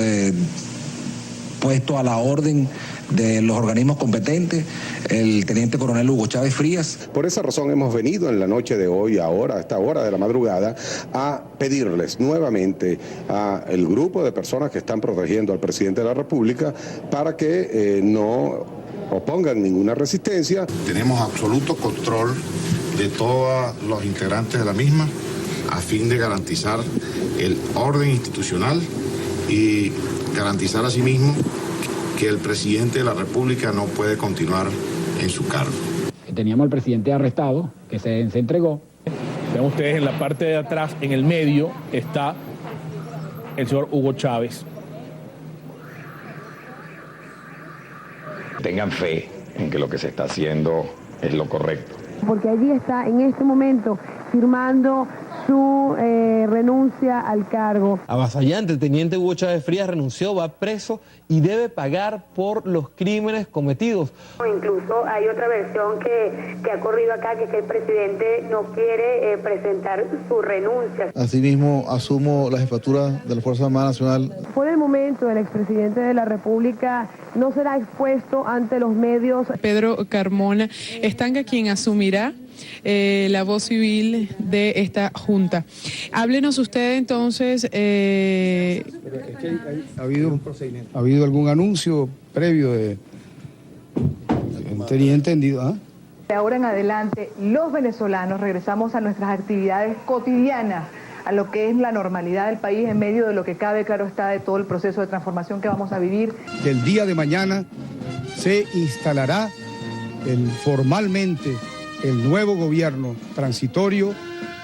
puesto a la orden de los organismos competentes, el teniente coronel Hugo Chávez Frías. Por esa razón hemos venido en la noche de hoy, ahora, a esta hora de la madrugada, a pedirles nuevamente al grupo de personas que están protegiendo al presidente de la República para que no opongan ninguna resistencia. Tenemos absoluto control de todos los integrantes de la misma a fin de garantizar el orden institucional y garantizar asimismo que el presidente de la República no puede continuar en su cargo. Teníamos al presidente arrestado, que se entregó. Vean ustedes, en la parte de atrás, en el medio, está el señor Hugo Chávez. Tengan fe en que lo que se está haciendo es lo correcto. Porque allí está en este momento firmando su renuncia al cargo. Avasallante, el teniente Hugo Chávez Frías renunció, va preso y debe pagar por los crímenes cometidos. Incluso hay otra versión que ha corrido acá, que es que el presidente no quiere presentar su renuncia. Asimismo, asumo la jefatura de la Fuerza Armada Nacional. Por el momento, el expresidente de la República no será expuesto ante los medios. Pedro Carmona Estanga, quien asumirá la voz civil de esta junta. Háblenos usted entonces. ¿Ha habido algún anuncio previo tenía entendido? De ahora en adelante, los venezolanos regresamos a nuestras actividades cotidianas, a lo que es la normalidad del país en medio de lo que cabe, claro está, de todo el proceso de transformación que vamos a vivir. El día de mañana se instalará formalmente el nuevo gobierno transitorio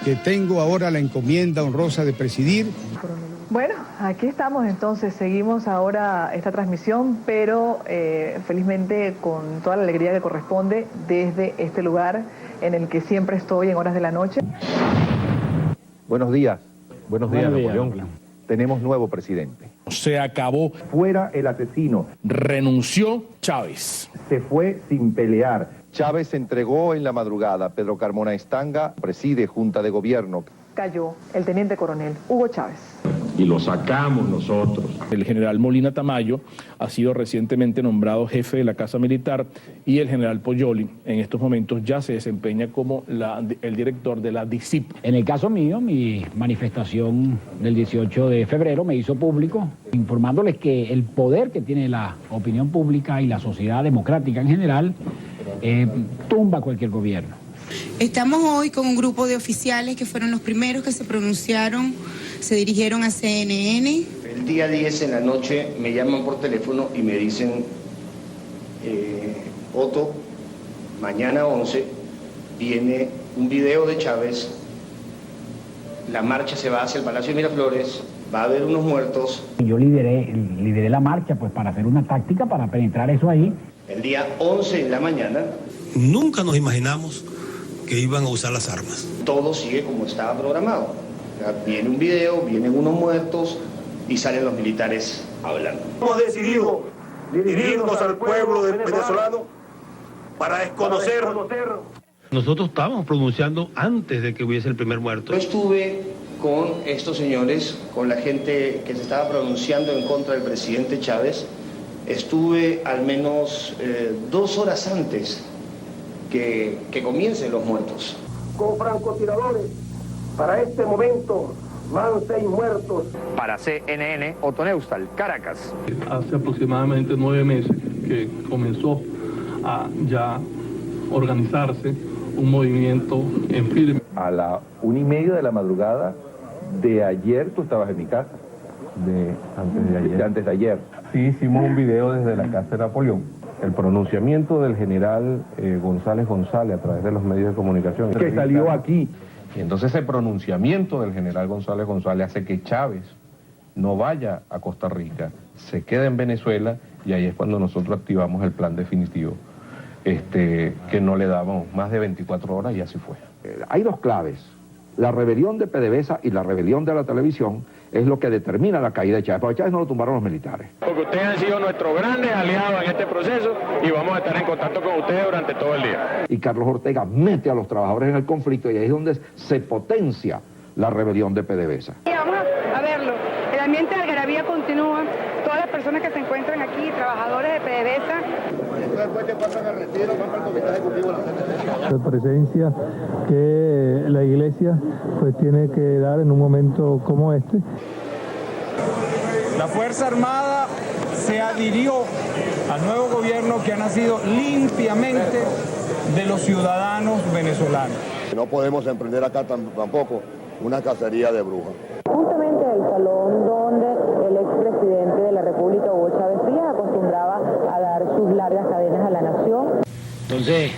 que tengo ahora la encomienda honrosa de presidir. Bueno, aquí estamos entonces, seguimos ahora esta transmisión, pero felizmente con toda la alegría que corresponde desde este lugar en el que siempre estoy en horas de la noche. Buenos días, Napoleón. Tenemos nuevo presidente. Se acabó. Fuera el asesino. Renunció Chávez. Se fue sin pelear. Chávez se entregó en la madrugada. Pedro Carmona Estanga preside Junta de Gobierno. Cayó el teniente coronel Hugo Chávez. Y lo sacamos nosotros. El general Molina Tamayo ha sido recientemente nombrado jefe de la Casa Militar y el general Poyoli en estos momentos ya se desempeña como el director de la DICIP. En el caso mío, mi manifestación del 18 de febrero me hizo público informándoles que el poder que tiene la opinión pública y la sociedad democrática en general tumba cualquier gobierno. Estamos hoy con un grupo de oficiales que fueron los primeros que se pronunciaron, se dirigieron a CNN. El día 10 en la noche me llaman por teléfono y me dicen, Otto, mañana 11 viene un video de Chávez, la marcha se va hacia el Palacio de Miraflores, va a haber unos muertos. Yo lideré la marcha pues para hacer una táctica para penetrar eso ahí. El día 11 en la mañana. Nunca nos imaginamos que iban a usar las armas. Todo sigue como estaba programado. O sea, viene un video, vienen unos muertos y salen los militares hablando. Hemos decidido dirigirnos al pueblo venezolano para desconocerlo. Nosotros estábamos pronunciando antes de que hubiese el primer muerto. Yo estuve con estos señores, con la gente que se estaba pronunciando en contra del presidente Chávez. Estuve al menos 2 horas antes que comiencen los muertos. Con francotiradores, para este momento van 6 muertos. Para CNN, Otto Neustall, Caracas. Hace aproximadamente 9 meses que comenzó a ya organizarse un movimiento en firme. A la 1:30 de la madrugada de ayer, tú estabas en mi casa. Antes de ayer. Sí, hicimos un video desde la casa de Napoleón. El pronunciamiento del general González a través de los medios de comunicación. Que salió aquí. Y entonces ese pronunciamiento del general González hace que Chávez no vaya a Costa Rica, se quede en Venezuela, y ahí es cuando nosotros activamos el plan definitivo, que no le dábamos más de 24 horas y así fue. Hay 2 claves. La rebelión de PDVSA y la rebelión de la televisión es lo que determina la caída de Chávez. Porque Chávez no lo tumbaron los militares. Porque ustedes han sido nuestros grandes aliados en este proceso y vamos a estar en contacto con ustedes durante todo el día. Y Carlos Ortega mete a los trabajadores en el conflicto y ahí es donde se potencia la rebelión de PDVSA. Vamos a verlo. El ambiente de algarabía continúa. Todas las personas que se encuentran aquí, trabajadores de PDVSA. La presencia que la iglesia pues tiene que dar en un momento como este. La Fuerza Armada se adhirió al nuevo gobierno que ha nacido limpiamente de los ciudadanos venezolanos. No podemos emprender acá tampoco una cacería de brujas. Justamente el salón donde el expresidente de la República, Hugo Chávez Frías, acostumbraba a dar sus largas cadenas a la nación. Entonces,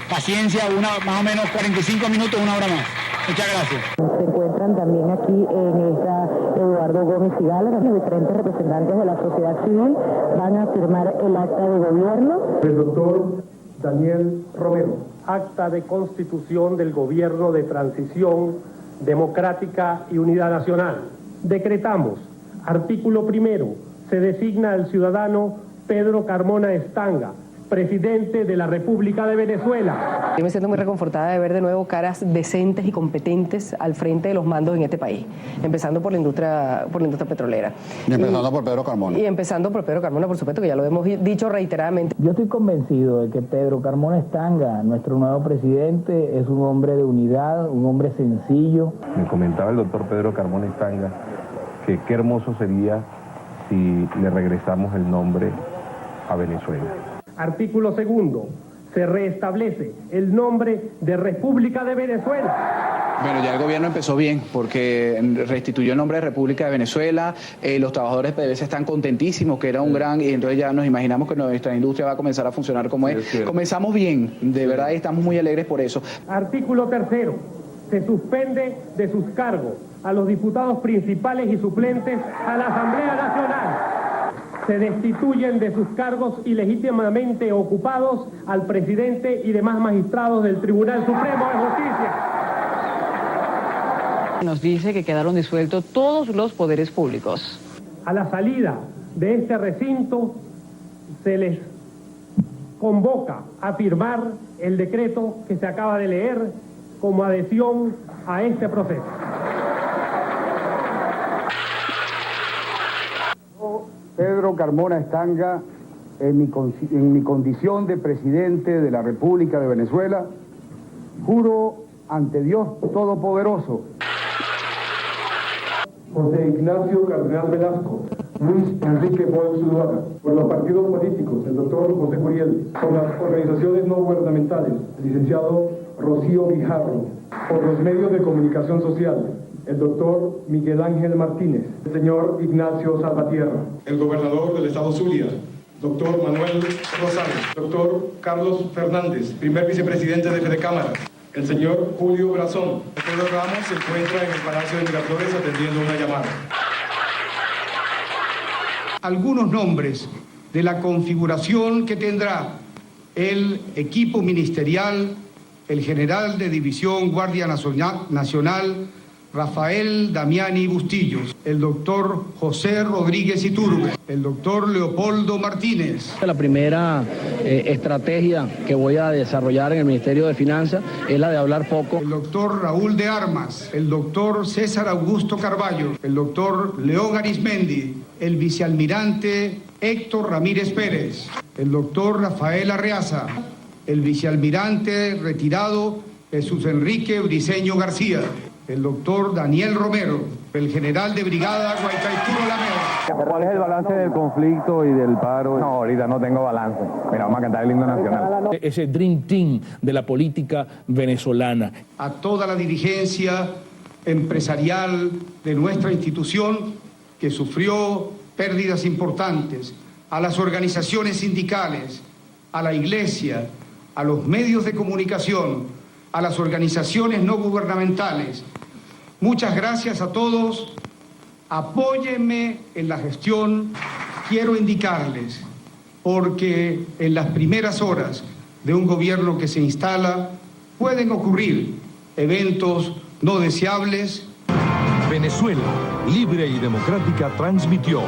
paciencia, más o menos 45 minutos, 1 hora más. Muchas gracias. Se encuentran también aquí en esta Eduardo Gómez y Gala, los diferentes representantes de la sociedad civil van a firmar el acta de gobierno. El doctor Daniel Romero. Acta de constitución del gobierno de transición democrática y unidad nacional. Decretamos, artículo 1, se designa al ciudadano Pedro Carmona Estanga, presidente de la República de Venezuela. Yo me siento muy reconfortada de ver de nuevo caras decentes y competentes al frente de los mandos en este país, empezando por la industria petrolera. Y empezando por Pedro Carmona. Y empezando por Pedro Carmona, por supuesto, que ya lo hemos dicho reiteradamente. Yo estoy convencido de que Pedro Carmona Estanga, nuestro nuevo presidente, es un hombre de unidad, un hombre sencillo. Me comentaba el doctor Pedro Carmona Estanga que qué hermoso sería si le regresamos el nombre a Venezuela. Artículo 2. Se restablece el nombre de República de Venezuela. Bueno, ya el gobierno empezó bien porque restituyó el nombre de República de Venezuela, los trabajadores de PDVSA están contentísimos, que era un gran, y entonces ya nos imaginamos que nuestra industria va a comenzar a funcionar como es. Comenzamos bien, de verdad, y estamos muy alegres por eso. Artículo 3. Se suspende de sus cargos a los diputados principales y suplentes a la Asamblea Nacional. Se destituyen de sus cargos ilegítimamente ocupados al presidente y demás magistrados del Tribunal Supremo de Justicia. Nos dice que quedaron disueltos todos los poderes públicos. A la salida de este recinto se les convoca a firmar el decreto que se acaba de leer como adhesión a este proceso. Pedro Carmona Estanga, en mi condición de presidente de la República de Venezuela, juro ante Dios Todopoderoso. José Ignacio Cardenal Velasco, Luis Enrique Boy Zuluaga, por los partidos políticos, el doctor José Curiel, por las organizaciones no gubernamentales, el licenciado Rocío Guijarro, por los medios de comunicación social, el doctor Miguel Ángel Martínez, el señor Ignacio Salvatierra, el gobernador del estado Zulia, doctor Manuel Rosales, doctor Carlos Fernández, primer vicepresidente de Fedecámara, el señor Julio Brazón. Pedro Ramos se encuentra en el Palacio de Miraflores atendiendo una llamada. Algunos nombres de la configuración que tendrá el equipo ministerial, el general de división Guardia Nacional, Rafael Damiani Bustillos, el doctor José Rodríguez Iturbe, el doctor Leopoldo Martínez. La primera estrategia que voy a desarrollar en el Ministerio de Finanzas es la de hablar poco. El doctor Raúl de Armas, el doctor César Augusto Carballo, el doctor León Arismendi, el vicealmirante Héctor Ramírez Pérez, el doctor Rafael Arreaza, el vicealmirante retirado Jesús Enrique Briceño García, el doctor Daniel Romero, el general de brigada Guaycaipuro Lameo. ¿Cuál es el balance del conflicto y del paro? No, ahorita no tengo balance. Mira, vamos a cantar el himno nacional. Ese Dream Team de la política venezolana. A toda la dirigencia empresarial de nuestra institución que sufrió pérdidas importantes, a las organizaciones sindicales, a la iglesia, a los medios de comunicación, a las organizaciones no gubernamentales. Muchas gracias a todos. Apóyenme en la gestión. Quiero indicarles, porque en las primeras horas de un gobierno que se instala pueden ocurrir eventos no deseables. Venezuela, libre y democrática, transmitió,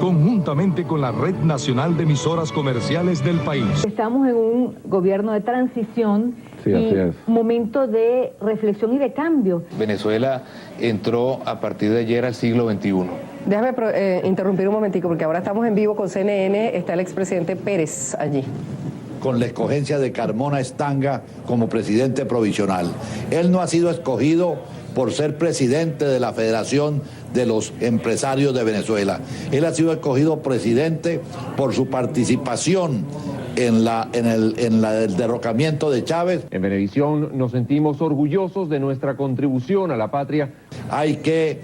conjuntamente con la Red Nacional de Emisoras Comerciales del país. Estamos en un gobierno de transición y momento de reflexión y de cambio. Venezuela entró a partir de ayer al siglo XXI. Déjame interrumpir un momentico, porque ahora estamos en vivo con CNN, está el expresidente Pérez allí. Con la escogencia de Carmona Estanga como presidente provisional. Él no ha sido escogido por ser presidente de la Federación de los Empresarios de Venezuela. Él ha sido escogido presidente por su participación en el derrocamiento de Chávez. En Venevisión nos sentimos orgullosos de nuestra contribución a la patria. Hay que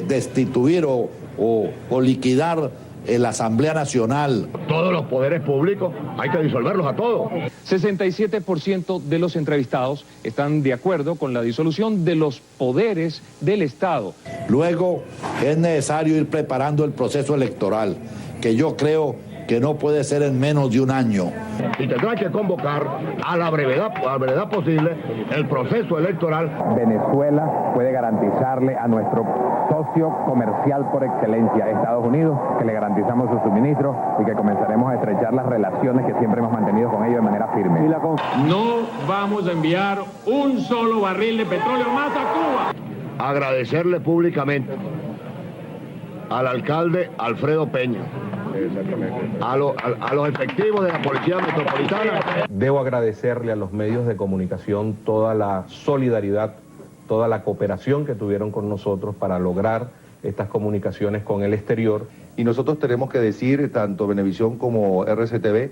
destituir o liquidar la Asamblea Nacional. Todos los poderes públicos hay que disolverlos a todos. 67% de los entrevistados están de acuerdo con la disolución de los poderes del Estado. Luego es necesario ir preparando el proceso electoral, que yo creo que no puede ser en menos de un año. Y tendrá que convocar a la brevedad posible el proceso electoral. Venezuela puede garantizarle a nuestro socio comercial por excelencia, Estados Unidos, que le garantizamos sus suministros y que comenzaremos a estrechar las relaciones que siempre hemos mantenido con ellos de manera firme. No vamos a enviar un solo barril de petróleo más a Cuba. Agradecerle públicamente al alcalde Alfredo Peña, a los efectivos de la Policía Metropolitana. Debo agradecerle a los medios de comunicación toda la solidaridad, toda la cooperación que tuvieron con nosotros para lograr estas comunicaciones con el exterior. Y nosotros tenemos que decir, tanto Venevisión como RCTV,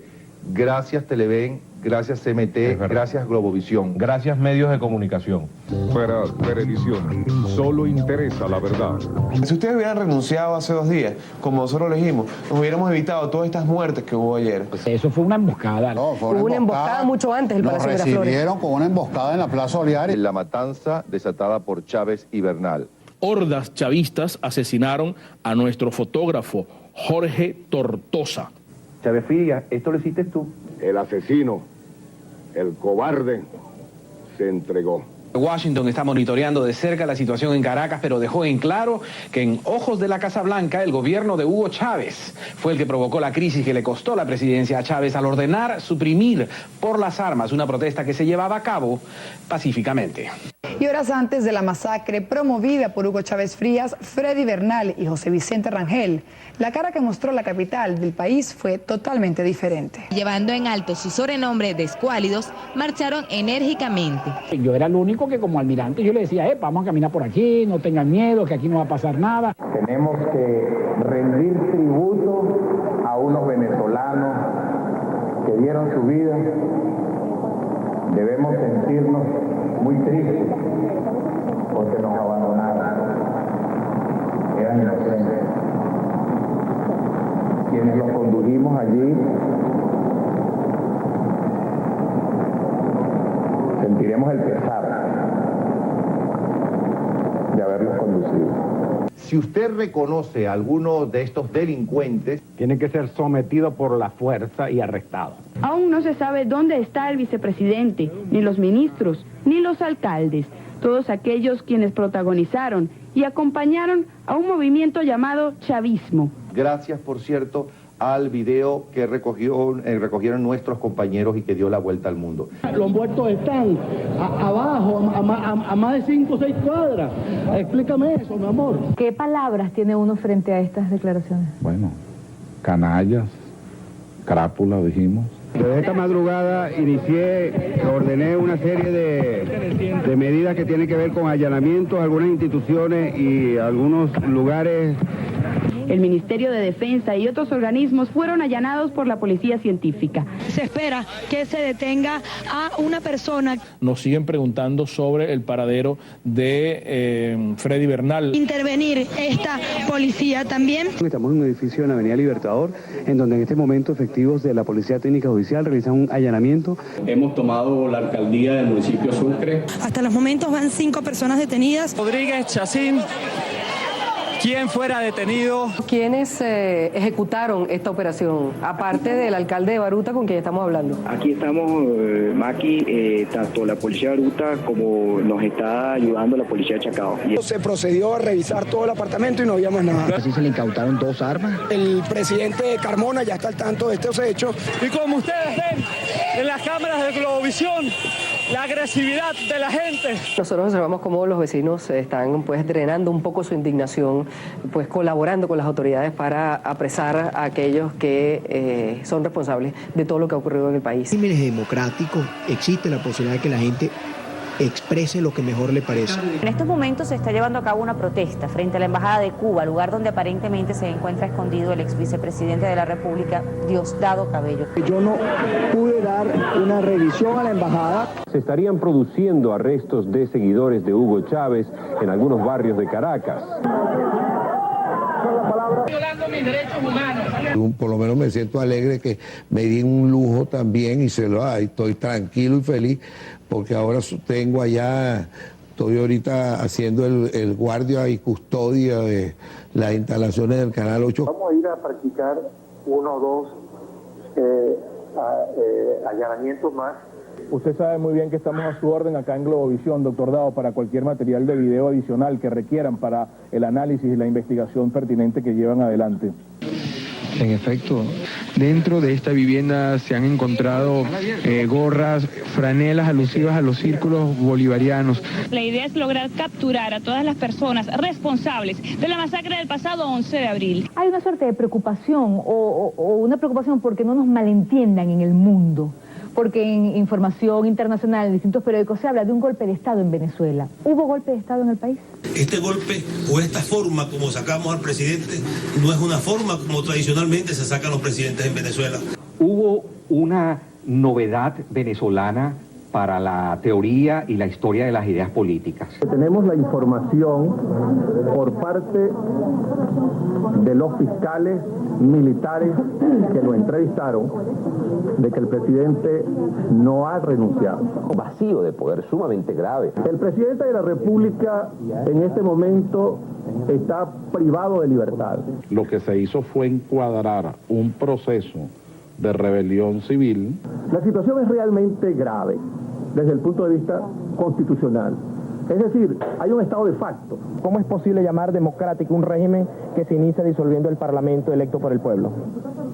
gracias Televen, gracias CMT, gracias Globovisión. Gracias medios de comunicación. Para Venevisión, solo interesa la verdad. Si ustedes hubieran renunciado hace 2 días, como nosotros lo dijimos, nos hubiéramos evitado todas estas muertes que hubo ayer. Eso fue una emboscada. No, hubo una emboscada mucho antes del Palacio de Miraflores. Nos recibieron con una emboscada en la Plaza Olivares. La matanza desatada por Chávez y Bernal. Hordas chavistas asesinaron a nuestro fotógrafo Jorge Tortosa. Chávez Frías, ¿esto lo hiciste tú? El asesino, el cobarde, se entregó. Washington está monitoreando de cerca la situación en Caracas, pero dejó en claro que en ojos de la Casa Blanca el gobierno de Hugo Chávez fue el que provocó la crisis que le costó la presidencia a Chávez al ordenar suprimir por las armas una protesta que se llevaba a cabo pacíficamente. Y horas antes de la masacre promovida por Hugo Chávez Frías, Freddy Bernal y José Vicente Rangel, la cara que mostró la capital del país fue totalmente diferente. Llevando en alto su sobrenombre de escuálidos, marcharon enérgicamente. Yo era el único que como almirante yo le decía, vamos a caminar por aquí, no tengan miedo, que aquí no va a pasar nada. Tenemos que rendir tributo a unos venezolanos que dieron su vida. Debemos sentirnos muy tristes porque nos abandonaron. Eran inocentes. Quienes los condujimos allí sentiremos el pesar de haberlos conducido. Si usted reconoce a alguno de estos delincuentes, Tiene que ser sometido por la fuerza y arrestado. Aún no se sabe dónde está el vicepresidente, ni los ministros, ni los alcaldes, todos aquellos quienes protagonizaron y acompañaron a un movimiento llamado chavismo. gracias por cierto al video que recogieron nuestros compañeros y que dio la vuelta al mundo. Los muertos están abajo, a más de 5 o 6 cuadras. Explícame eso, mi amor. ¿Qué palabras tiene uno frente a estas declaraciones? Bueno, canallas, crápula, dijimos. Desde esta madrugada ordené una serie de medidas que tienen que ver con allanamientos a algunas instituciones y algunos lugares. El Ministerio de Defensa y otros organismos fueron allanados por la Policía Científica. Se espera que se detenga a una persona. Nos siguen preguntando sobre el paradero de Freddy Bernal. Intervenir esta policía también. Estamos en un edificio en la Avenida Libertador, en donde en este momento efectivos de la Policía Técnica Judicial realizan un allanamiento. Hemos tomado la alcaldía del municipio Sucre. Hasta los momentos van 5 personas detenidas. Rodríguez Chacín. ¿Quién fuera detenido? ¿Quiénes ejecutaron esta operación? Aparte del alcalde de Baruta, con quien estamos hablando. Aquí estamos, Maki, tanto la policía de Baruta como nos está ayudando la policía de Chacao. Se procedió a revisar todo el apartamento y no había más nada. Así se le incautaron 2 armas. El presidente de Carmona ya está al tanto de estos hechos. Y como ustedes ven en las cámaras de Globovisión, la agresividad de la gente. Nosotros observamos cómo los vecinos están pues drenando un poco su indignación, pues colaborando con las autoridades para apresar a aquellos que son responsables de todo lo que ha ocurrido en el país. En crímenes democráticos existe la posibilidad de que la gente exprese lo que mejor le parece. En estos momentos se está llevando a cabo una protesta frente a la Embajada de Cuba, lugar donde aparentemente se encuentra escondido el ex vicepresidente de la República, Diosdado Cabello. Yo no pude dar una revisión a la embajada. Se estarían produciendo arrestos de seguidores de Hugo Chávez en algunos barrios de Caracas. Violando mis derechos humanos. Por lo menos me siento alegre que me di un lujo también y estoy tranquilo y feliz porque ahora tengo allá, estoy ahorita haciendo el guardia y custodia de las instalaciones del Canal 8. Vamos a ir a practicar uno o dos allanamientos más. Usted sabe muy bien que estamos a su orden acá en Globovisión, doctor Dao, para cualquier material de video adicional que requieran para el análisis y la investigación pertinente que llevan adelante. En efecto, dentro de esta vivienda se han encontrado gorras, franelas alusivas a los círculos bolivarianos. La idea es lograr capturar a todas las personas responsables de la masacre del pasado 11 de abril. Hay una suerte de preocupación o una preocupación porque no nos malentiendan en el mundo. Porque en información internacional, en distintos periódicos, se habla de un golpe de Estado en Venezuela. ¿Hubo golpe de Estado en el país? Este golpe o esta forma como sacamos al presidente no es una forma como tradicionalmente se sacan los presidentes en Venezuela. Hubo una novedad venezolana para la teoría y la historia de las ideas políticas. Tenemos la información por parte de los fiscales militares que lo entrevistaron de que el presidente no ha renunciado. Un vacío de poder sumamente grave. El presidente de la República en este momento está privado de libertad. Lo que se hizo fue encuadrar un proceso de rebelión civil. La situación es realmente grave desde el punto de vista constitucional. Es decir, hay un estado de facto. ¿Cómo es posible llamar democrático un régimen que se inicia disolviendo el Parlamento electo por el pueblo?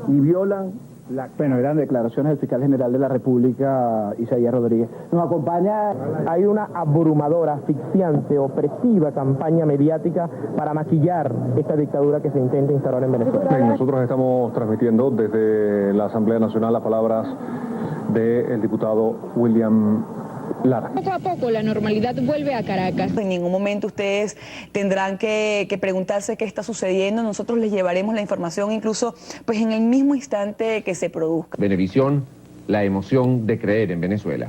Y violan la... Bueno, eran declaraciones del fiscal general de la República, Isaías Rodríguez. Nos acompaña, hay una abrumadora, asfixiante, opresiva campaña mediática para maquillar esta dictadura que se intenta instaurar en Venezuela. Bien, nosotros estamos transmitiendo desde la Asamblea Nacional las palabras del diputado William Lara. Poco a poco la normalidad vuelve a Caracas. En ningún momento ustedes tendrán que preguntarse qué está sucediendo. Nosotros les llevaremos la información incluso pues en el mismo instante que se produzca. Venevisión, la emoción de creer en Venezuela.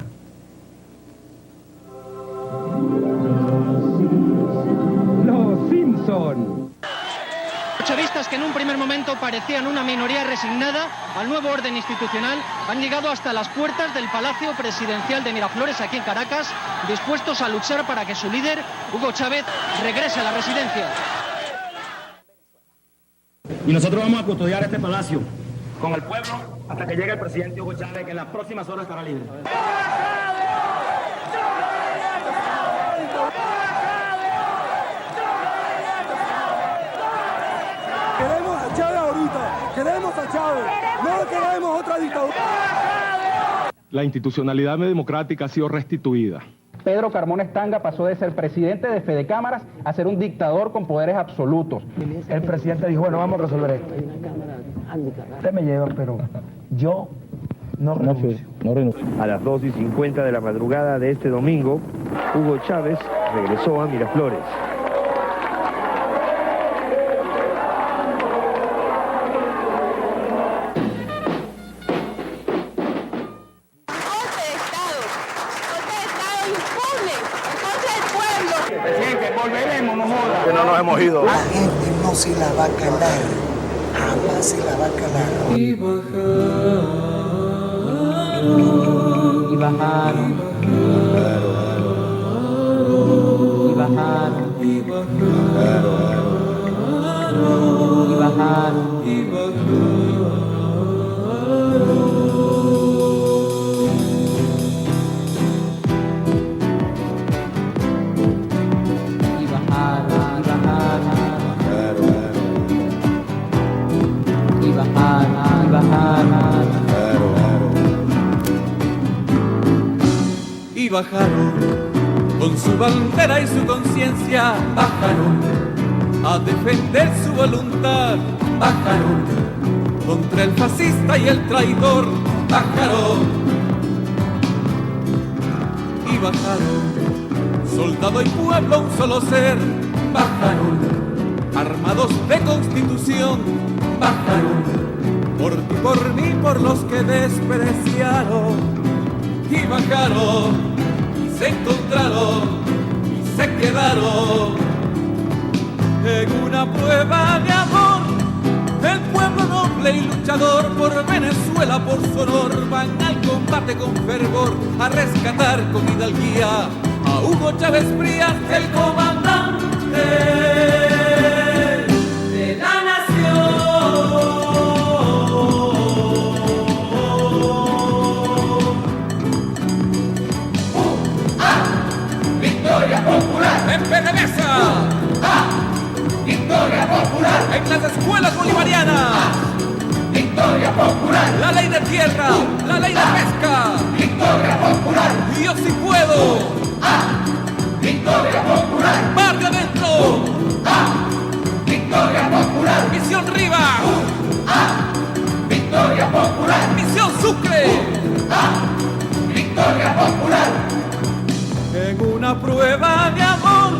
Los Simpson. Chavistas que en un primer momento parecían una minoría resignada al nuevo orden institucional han llegado hasta las puertas del Palacio Presidencial de Miraflores aquí en Caracas, dispuestos a luchar para que su líder, Hugo Chávez, regrese a la residencia. Y nosotros vamos a custodiar este palacio con el pueblo hasta que llegue el presidente Hugo Chávez, que en las próximas horas estará libre. Queremos a Chávez ahorita, queremos a Chávez, no queremos otra dictadura. La institucionalidad democrática ha sido restituida. Pedro Carmona Estanga pasó de ser presidente de Fedecámaras a ser un dictador con poderes absolutos. El presidente dijo, bueno, vamos a resolver esto. Usted me lleva, pero yo no renuncio. A las 2:50 de la madrugada de este domingo, Hugo Chávez regresó a Miraflores. Que no nos hemos ido. La gente no se la va a calar, jamás se la va a calar. Y bajaron. Y bajaron. Y bajaron. Y bajaron. Y bajaron con su bandera y su conciencia, bajaron a defender su voluntad, bajaron contra el fascista y el traidor, bajaron y bajaron, soldado y pueblo un solo ser, bajaron armados de constitución, bajaron por ti, por mí, por los que despreciaron. Y bajaron, y se encontraron, y se quedaron en una prueba de amor. El pueblo noble y luchador por Venezuela, por su honor, van al combate con fervor a rescatar con hidalguía a Hugo Chávez Frías, el comandante de la nación. popular. En las escuelas bolivarianas. Victoria popular. La ley de tierra, la ley de pesca. Victoria popular. Yo sí puedo. Victoria popular. Barrio adentro. Victoria popular. Misión Rivas. Victoria popular. Misión Sucre. Victoria popular. En una prueba de amor,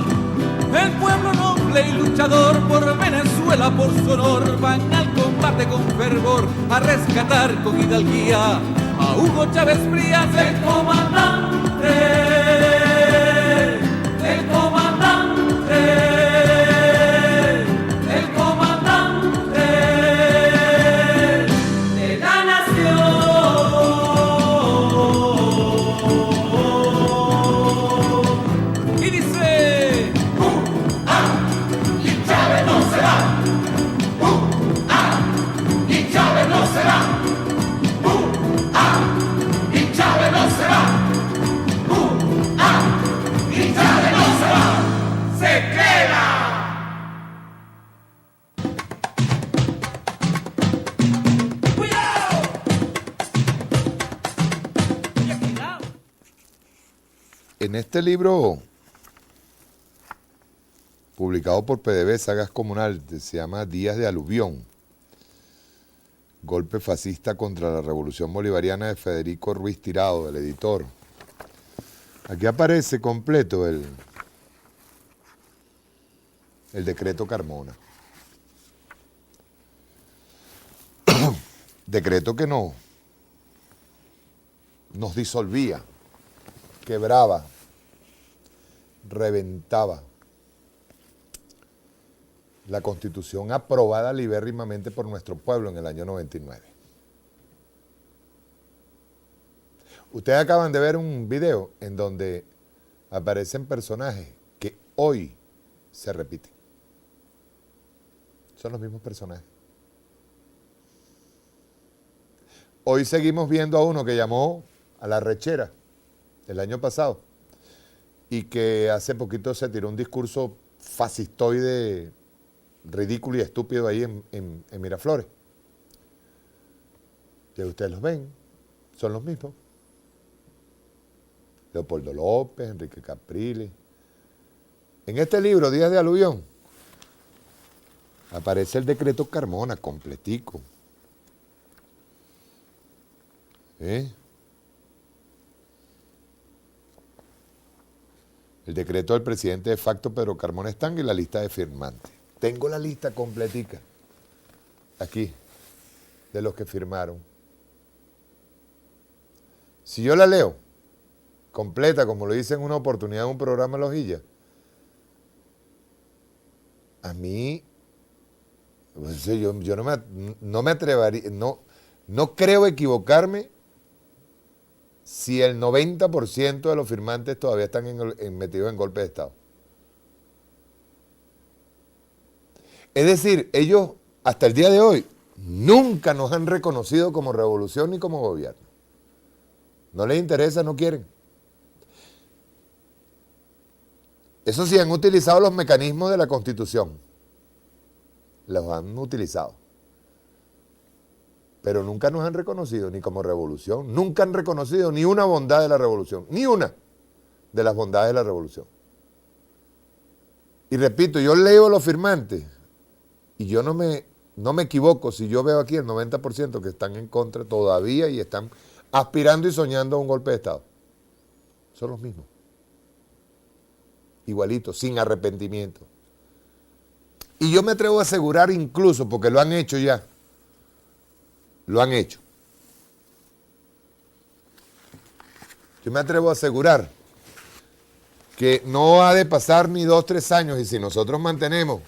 el pueblo noble y luchador por Venezuela, por su honor, van al combate con fervor a rescatar con hidalguía a Hugo Chávez Frías, el comandante, el comandante, el comandante de la nación. Y dice: y Chávez no se va. Y Chávez no se va. Y Chávez no se va. Y Chávez no se va. Se queda. ¡Cuidado! En este libro, publicado por PDB Sagas Comunal, se llama Días de Aluvión, golpe fascista contra la Revolución Bolivariana, de Federico Ruiz Tirado, el editor. Aquí aparece completo el decreto Carmona. Decreto que nos disolvía, quebraba, reventaba la Constitución aprobada libérrimamente por nuestro pueblo en el año 99. Ustedes acaban de ver un video en donde aparecen personajes que hoy se repiten. Son los mismos personajes. Hoy seguimos viendo a uno que llamó a la rechera el año pasado y que hace poquito se tiró un discurso fascistoide, ridículo y estúpido ahí en Miraflores. Ya ustedes los ven, son los mismos. Leopoldo López, Enrique Capriles. En este libro, Días de Aluvión, aparece el decreto Carmona completico. El decreto del presidente de facto Pedro Carmona Estanga y la lista de firmantes. Tengo la lista completica aquí de los que firmaron. Si yo la leo completa, como lo hice en una oportunidad en un programa en Lojilla, a mí, pues, yo no me atrevería, no creo equivocarme si el 90% de los firmantes todavía están metidos en golpe de Estado. Es decir, ellos hasta el día de hoy nunca nos han reconocido como revolución ni como gobierno. No les interesa, no quieren. Eso sí, han utilizado los mecanismos de la Constitución. Los han utilizado. Pero nunca nos han reconocido ni como revolución. Nunca han reconocido ni una bondad de la revolución. Ni una de las bondades de la revolución. Y repito, yo leo los firmantes y yo no me equivoco si yo veo aquí el 90% que están en contra todavía y están aspirando y soñando a un golpe de Estado. Son los mismos. Igualitos, sin arrepentimiento. Y yo me atrevo a asegurar incluso, porque lo han hecho ya, lo han hecho. Yo me atrevo a asegurar que no ha de pasar ni 2 o 3 años, y si nosotros mantenemos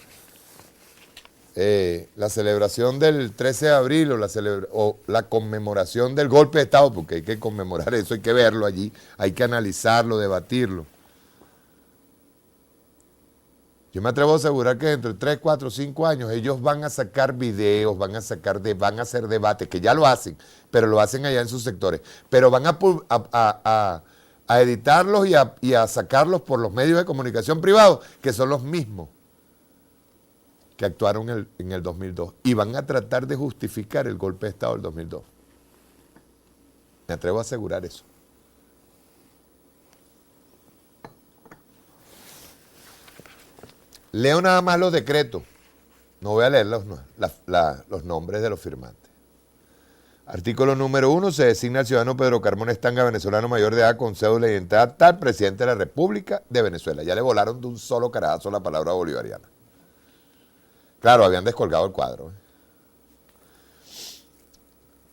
la celebración del 13 de abril o la conmemoración del golpe de Estado, porque hay que conmemorar eso, hay que verlo allí, hay que analizarlo, debatirlo. Yo me atrevo a asegurar que dentro de 3, 4, 5 años ellos van a sacar videos, van a hacer debates, que ya lo hacen, pero lo hacen allá en sus sectores. Pero van a editarlos y a sacarlos por los medios de comunicación privados, que son los mismos que actuaron en el 2002 y van a tratar de justificar el golpe de Estado del 2002. Me atrevo a asegurar eso. Leo nada más los decretos. No voy a leer los nombres de los firmantes. Artículo número 1. Se designa al ciudadano Pedro Carmona Estanga, venezolano mayor de edad, con cédula de identidad tal, presidente de la República de Venezuela. Ya le volaron de un solo carajazo la palabra bolivariana. Claro, habían descolgado el cuadro.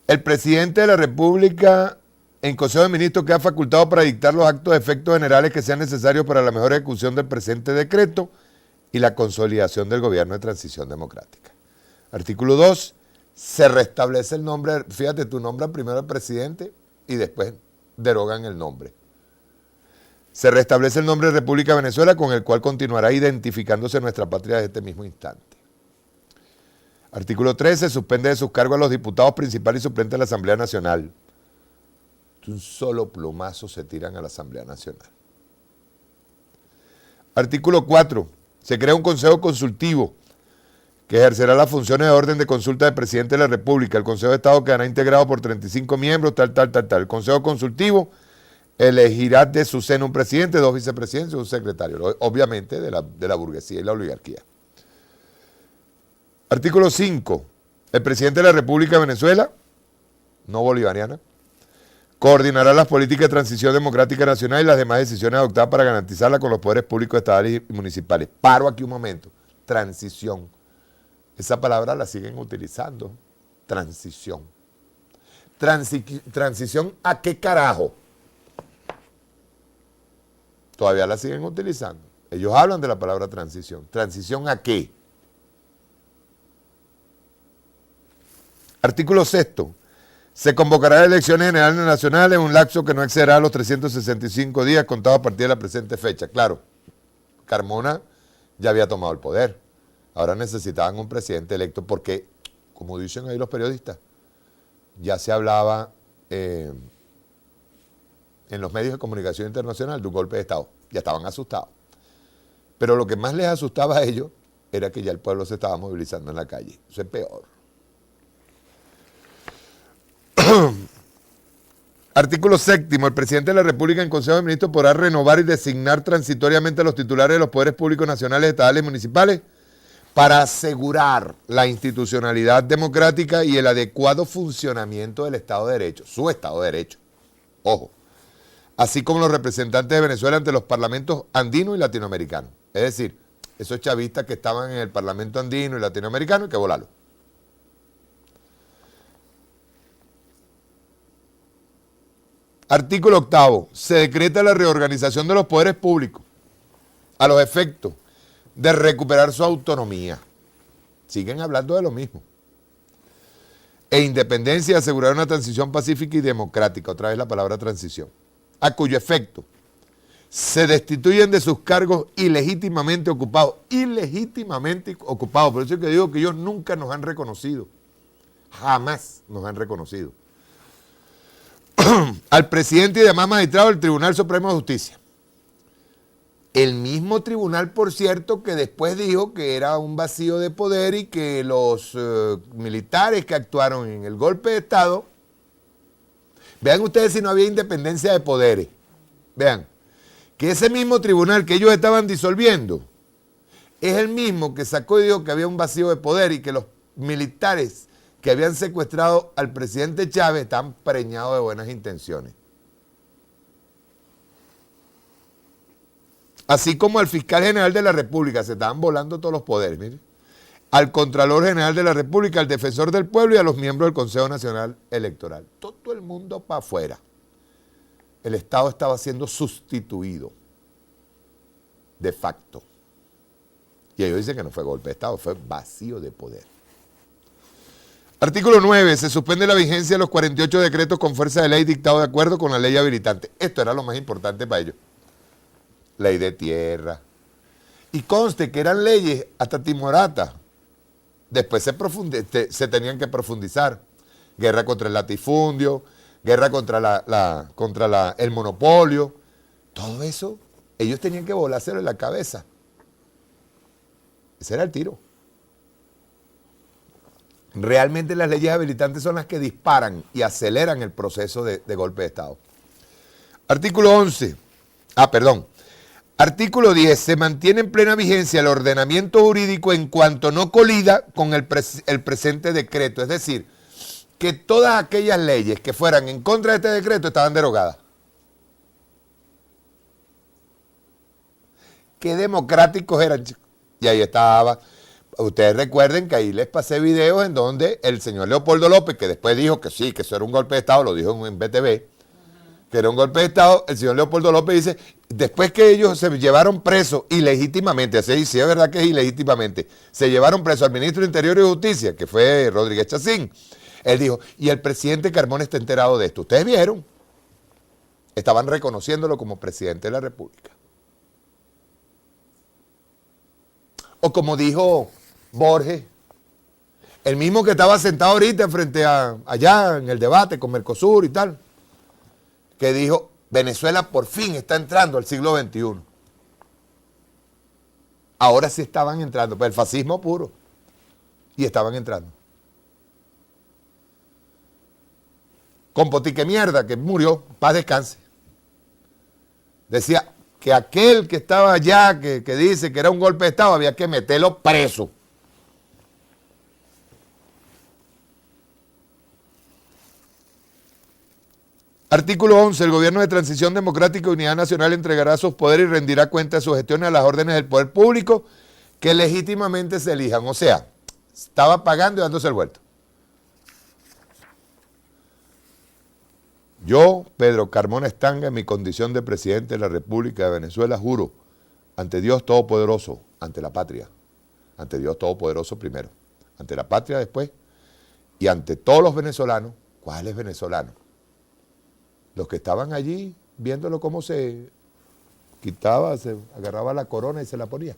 El presidente de la República en Consejo de Ministros queda facultado para dictar los actos de efectos generales que sean necesarios para la mejor ejecución del presente decreto y la consolidación del gobierno de transición democrática. Artículo 2. Se restablece el nombre, fíjate, tú nombras primero al presidente y después derogan el nombre. Se restablece el nombre de República de Venezuela, con el cual continuará identificándose nuestra patria desde este mismo instante. Artículo 3. Se suspende de sus cargos a los diputados principales y suplentes de la Asamblea Nacional. De un solo plumazo se tiran a la Asamblea Nacional. Artículo 4. Se crea un Consejo Consultivo que ejercerá las funciones de orden de consulta del presidente de la República. El Consejo de Estado quedará integrado por 35 miembros, tal. El Consejo Consultivo elegirá de su seno un presidente, 2 vicepresidentes y un secretario, obviamente de la burguesía y la oligarquía. Artículo 5. El presidente de la República de Venezuela, no bolivariana, coordinará las políticas de transición democrática nacional y las demás decisiones adoptadas para garantizarla con los poderes públicos estatales y municipales. Paro aquí un momento. Transición. Esa palabra la siguen utilizando. Transición. ¿Transición a qué carajo? Todavía la siguen utilizando. Ellos hablan de la palabra transición. ¿Transición a qué? Artículo 6. Se convocará elecciones generales nacionales en un lapso que no excederá los 365 días contados a partir de la presente fecha. Claro, Carmona ya había tomado el poder. Ahora necesitaban un presidente electo porque, como dicen ahí los periodistas, ya se hablaba en los medios de comunicación internacional de un golpe de Estado. Ya estaban asustados. Pero lo que más les asustaba a ellos era que ya el pueblo se estaba movilizando en la calle. Eso es peor. Artículo 7. El presidente de la República en Consejo de Ministros podrá renovar y designar transitoriamente a los titulares de los poderes públicos nacionales, estatales y municipales para asegurar la institucionalidad democrática y el adecuado funcionamiento del Estado de Derecho, su Estado de Derecho. Ojo. Así como los representantes de Venezuela ante los parlamentos andinos y latinoamericanos. Es decir, esos chavistas que estaban en el parlamento andino y latinoamericano hay que volarlo. Artículo 8. Se decreta la reorganización de los poderes públicos a los efectos de recuperar su autonomía. Siguen hablando de lo mismo. E independencia y asegurar una transición pacífica y democrática. Otra vez la palabra transición. A cuyo efecto se destituyen de sus cargos ilegítimamente ocupados. Ilegítimamente ocupados. Por eso es que digo que ellos nunca nos han reconocido. Jamás nos han reconocido. Al presidente y demás magistrados del Tribunal Supremo de Justicia. El mismo tribunal, por cierto, que después dijo que era un vacío de poder y que los militares que actuaron en el golpe de Estado, vean ustedes si no había independencia de poderes, vean, que ese mismo tribunal que ellos estaban disolviendo es el mismo que sacó y dijo que había un vacío de poder y que los militares que habían secuestrado al presidente Chávez están preñados de buenas intenciones. Así como al fiscal general de la República, se estaban volando todos los poderes, mire, al Contralor General de la República, al Defensor del Pueblo y a los miembros del Consejo Nacional Electoral. Todo el mundo para afuera. El Estado estaba siendo sustituido de facto. Y ellos dicen que no fue golpe de Estado, fue vacío de poder. Artículo 9. Se suspende la vigencia de los 48 decretos con fuerza de ley dictados de acuerdo con la ley habilitante. Esto era lo más importante para ellos. Ley de tierra. Y conste que eran leyes hasta timoratas. Después se tenían que profundizar. Guerra contra el latifundio, guerra contra el monopolio. Todo eso, ellos tenían que volárselo en la cabeza. Ese era el tiro. Realmente las leyes habilitantes son las que disparan y aceleran el proceso de golpe de Estado. Artículo 11. Artículo 10. Se mantiene en plena vigencia el ordenamiento jurídico en cuanto no colida con el presente decreto. Es decir, que todas aquellas leyes que fueran en contra de este decreto estaban derogadas. Qué democráticos eran, chicos. Y ahí estaba. Ustedes recuerden que ahí les pasé videos en donde el señor Leopoldo López, que después dijo que sí, que eso era un golpe de Estado, lo dijo en BTV, que era un golpe de Estado. El señor Leopoldo López dice, después que ellos se llevaron preso ilegítimamente, así sí es verdad que es ilegítimamente, se llevaron preso al ministro de Interior y Justicia, que fue Rodríguez Chacín, él dijo, y el presidente Carmona está enterado de esto. Ustedes vieron, estaban reconociéndolo como presidente de la República. O como dijo Borges, el mismo que estaba sentado ahorita frente a allá en el debate con Mercosur y tal, que dijo, Venezuela por fin está entrando al siglo XXI. Ahora sí estaban entrando, pues el fascismo puro, y estaban entrando. Compotique mierda, que murió, paz descanse. Decía que aquel que estaba allá, que dice que era un golpe de Estado, había que meterlo preso. Artículo 11. El Gobierno de Transición Democrática y Unidad Nacional entregará sus poderes y rendirá cuenta de sus gestiones a las órdenes del poder público que legítimamente se elijan. O sea, estaba pagando y dándose el vuelto. Yo, Pedro Carmona Estanga, en mi condición de presidente de la República de Venezuela, juro ante Dios Todopoderoso, ante la patria, ante Dios Todopoderoso primero, ante la patria después, y ante todos los venezolanos. ¿Cuáles venezolanos? Los que estaban allí viéndolo cómo se quitaba, se agarraba la corona y se la ponía.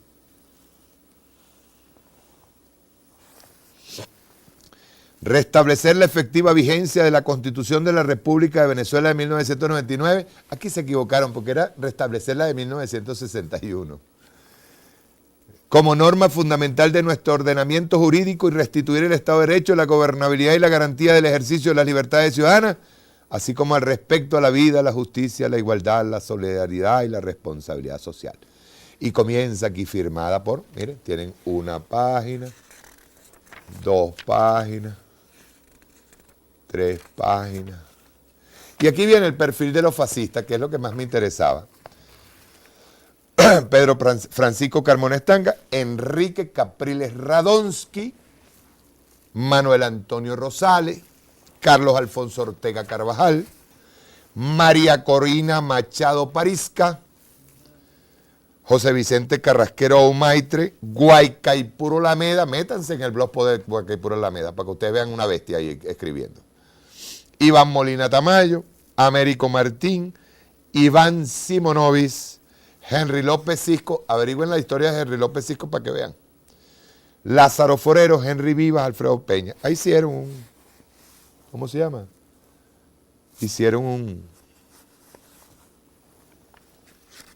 Restablecer la efectiva vigencia de la Constitución de la República de Venezuela de 1999. Aquí se equivocaron porque era restablecerla de 1961. Como norma fundamental de nuestro ordenamiento jurídico y restituir el Estado de Derecho, la gobernabilidad y la garantía del ejercicio de las libertades ciudadanas, así como al respecto a la vida, la justicia, la igualdad, la solidaridad y la responsabilidad social. Y comienza aquí firmada por, miren, tienen una página, 2 páginas, 3 páginas. Y aquí viene el perfil de los fascistas, que es lo que más me interesaba. Pedro Francisco Carmona Estanga, Enrique Capriles Radonsky, Manuel Antonio Rosales, Carlos Alfonso Ortega Carvajal, María Corina Machado Parisca, José Vicente Carrasquero Aumaitre, Guaycaipuro Lameda, métanse en el blog de Guaycaipuro Lameda para que ustedes vean una bestia ahí escribiendo. Iván Molina Tamayo, Américo Martín, Iván Simonovis, Henry López Cisco, averigüen la historia de Henry López Cisco para que vean. Lázaro Forero, Henry Vivas, Alfredo Peña. Ahí hicieron un, ¿cómo se llama? Hicieron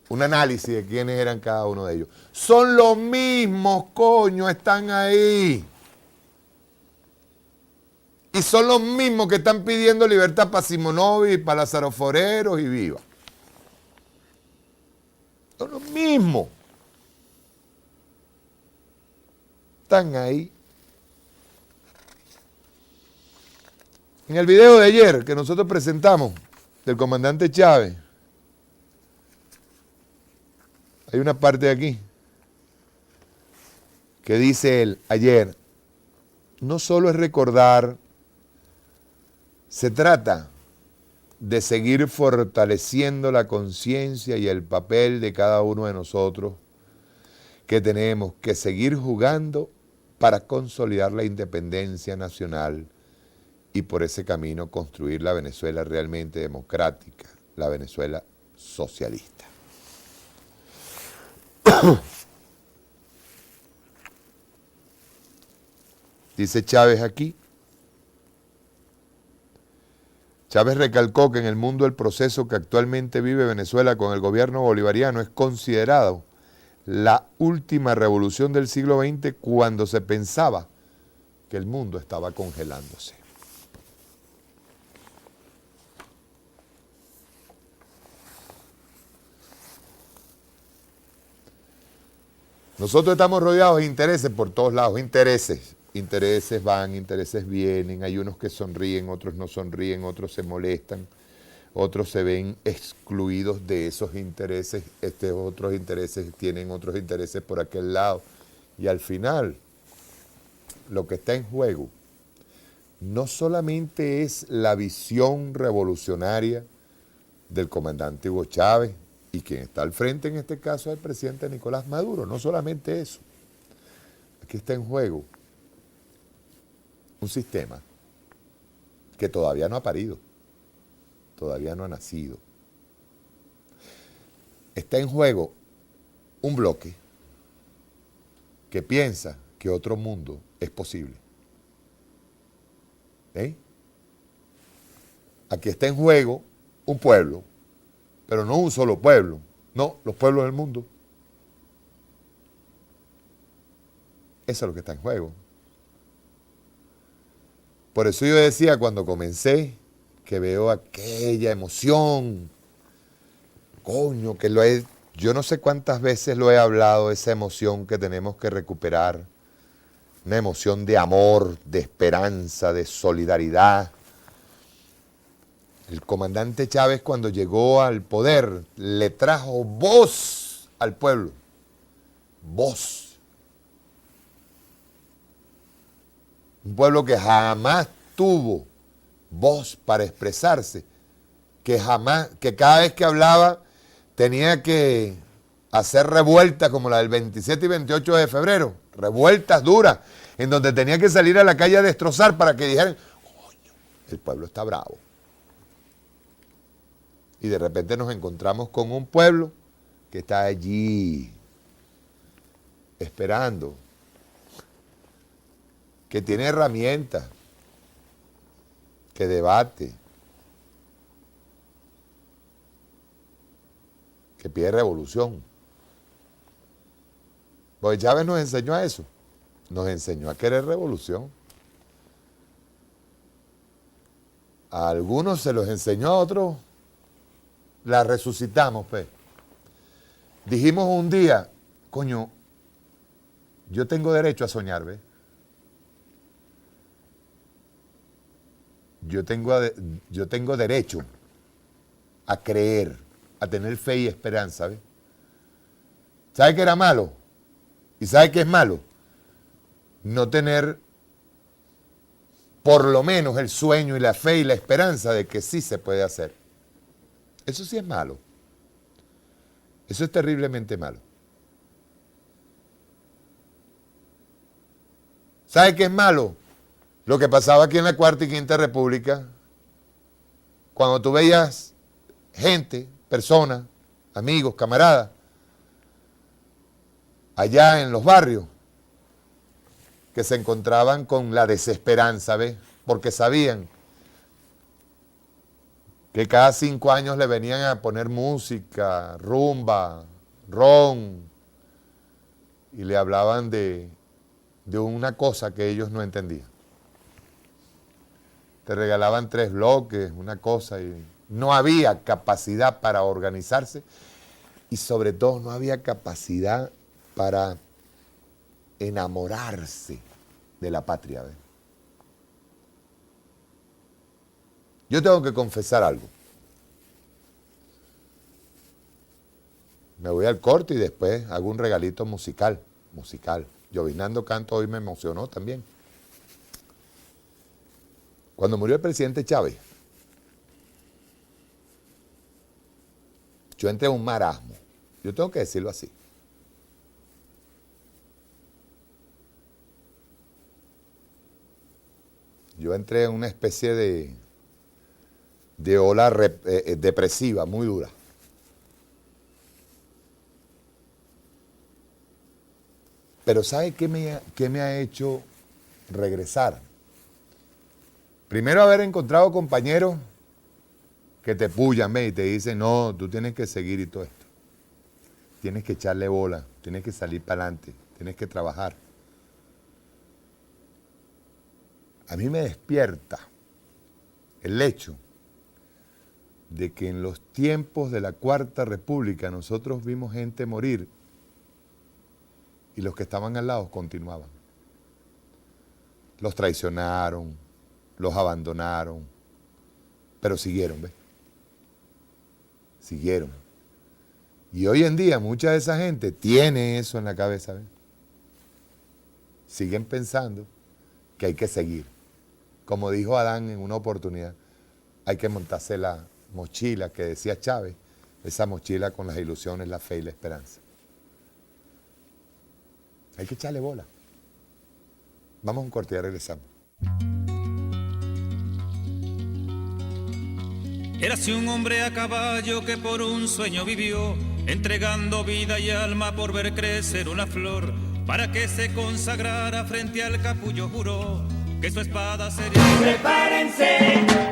un análisis de quiénes eran cada uno de ellos. Son los mismos, coño, están ahí. Y son los mismos que están pidiendo libertad para Simonovic, para Lázaro Forero y Viva. Son los mismos. Están ahí. En el video de ayer que nosotros presentamos del comandante Chávez, hay una parte de aquí que dice él ayer, no solo es recordar, se trata de seguir fortaleciendo la conciencia y el papel de cada uno de nosotros, que tenemos que seguir jugando para consolidar la independencia nacional y por ese camino construir la Venezuela realmente democrática, la Venezuela socialista. Dice Chávez aquí. Chávez recalcó que en el mundo el proceso que actualmente vive Venezuela con el gobierno bolivariano es considerado la última revolución del siglo XX cuando se pensaba que el mundo estaba congelándose. Nosotros estamos rodeados de intereses por todos lados, intereses van, intereses vienen, hay unos que sonríen, otros no sonríen, otros se molestan, otros se ven excluidos de esos intereses, otros intereses tienen otros intereses por aquel lado. Y al final, lo que está en juego no solamente es la visión revolucionaria del comandante Hugo Chávez, y quien está al frente en este caso es el presidente Nicolás Maduro, no solamente eso. Aquí está en juego un sistema que todavía no ha parido, todavía no ha nacido. Está en juego un bloque que piensa que otro mundo es posible. Aquí está en juego un pueblo, pero no un solo pueblo, no, los pueblos del mundo. Eso es lo que está en juego. Por eso yo decía cuando comencé que veo aquella emoción, coño, que yo no sé cuántas veces lo he hablado, esa emoción que tenemos que recuperar, una emoción de amor, de esperanza, de solidaridad. El comandante Chávez, cuando llegó al poder, le trajo voz al pueblo. Voz. Un pueblo que jamás tuvo voz para expresarse, que cada vez que hablaba tenía que hacer revueltas como la del 27 y 28 de febrero, revueltas duras, en donde tenía que salir a la calle a destrozar para que dijeran, coño, el pueblo está bravo. Y de repente nos encontramos con un pueblo que está allí, esperando, que tiene herramientas, que debate, que pide revolución. Porque Chávez nos enseñó a eso, nos enseñó a querer revolución. A algunos se los enseñó, a otros la resucitamos, pues. Dijimos un día, coño, yo tengo derecho a soñar, ¿ves? Yo tengo derecho a creer, a tener fe y esperanza, ¿ves? ¿Sabe qué era malo? ¿Y sabe qué es malo? No tener por lo menos el sueño y la fe y la esperanza de que sí se puede hacer. Eso sí es malo. Eso es terriblemente malo. ¿Sabe qué es malo? Lo que pasaba aquí en la Cuarta y Quinta República, cuando tú veías gente, personas, amigos, camaradas, allá en los barrios, que se encontraban con la desesperanza, ¿ves? Porque sabían que cada 5 años le venían a poner música, rumba, ron, y le hablaban de una cosa que ellos no entendían. Te regalaban 3 bloques, una cosa, y no había capacidad para organizarse y sobre todo no había capacidad para enamorarse de la patria. ¿Ves? Yo tengo que confesar algo. Me voy al corte y después hago un regalito musical. Llovinando Canto hoy me emocionó también. Cuando murió el presidente Chávez, yo entré en un marasmo. Yo tengo que decirlo así. Yo entré en una especie de ola depresiva muy dura. Pero ¿sabe qué me ha hecho regresar? Primero haber encontrado compañeros que te pullan, ¿ves? Y te dicen, no, tú tienes que seguir y todo esto. Tienes que echarle bola, tienes que salir para adelante, tienes que trabajar. A mí me despierta el hecho de que en los tiempos de la Cuarta República nosotros vimos gente morir y los que estaban al lado continuaban. Los traicionaron, los abandonaron, pero siguieron, ¿ves? Siguieron. Y hoy en día mucha de esa gente tiene eso en la cabeza, ¿ves? Siguen pensando que hay que seguir. Como dijo Adán en una oportunidad, hay que montarse la mochila que decía Chávez, esa mochila con las ilusiones, la fe y la esperanza. Hay que echarle bola. Vamos a un corte y ya regresamos. Érase un hombre a caballo que por un sueño vivió, entregando vida y alma por ver crecer una flor, para que se consagrara frente al capullo juró que su espada sería. ¡Prepárense!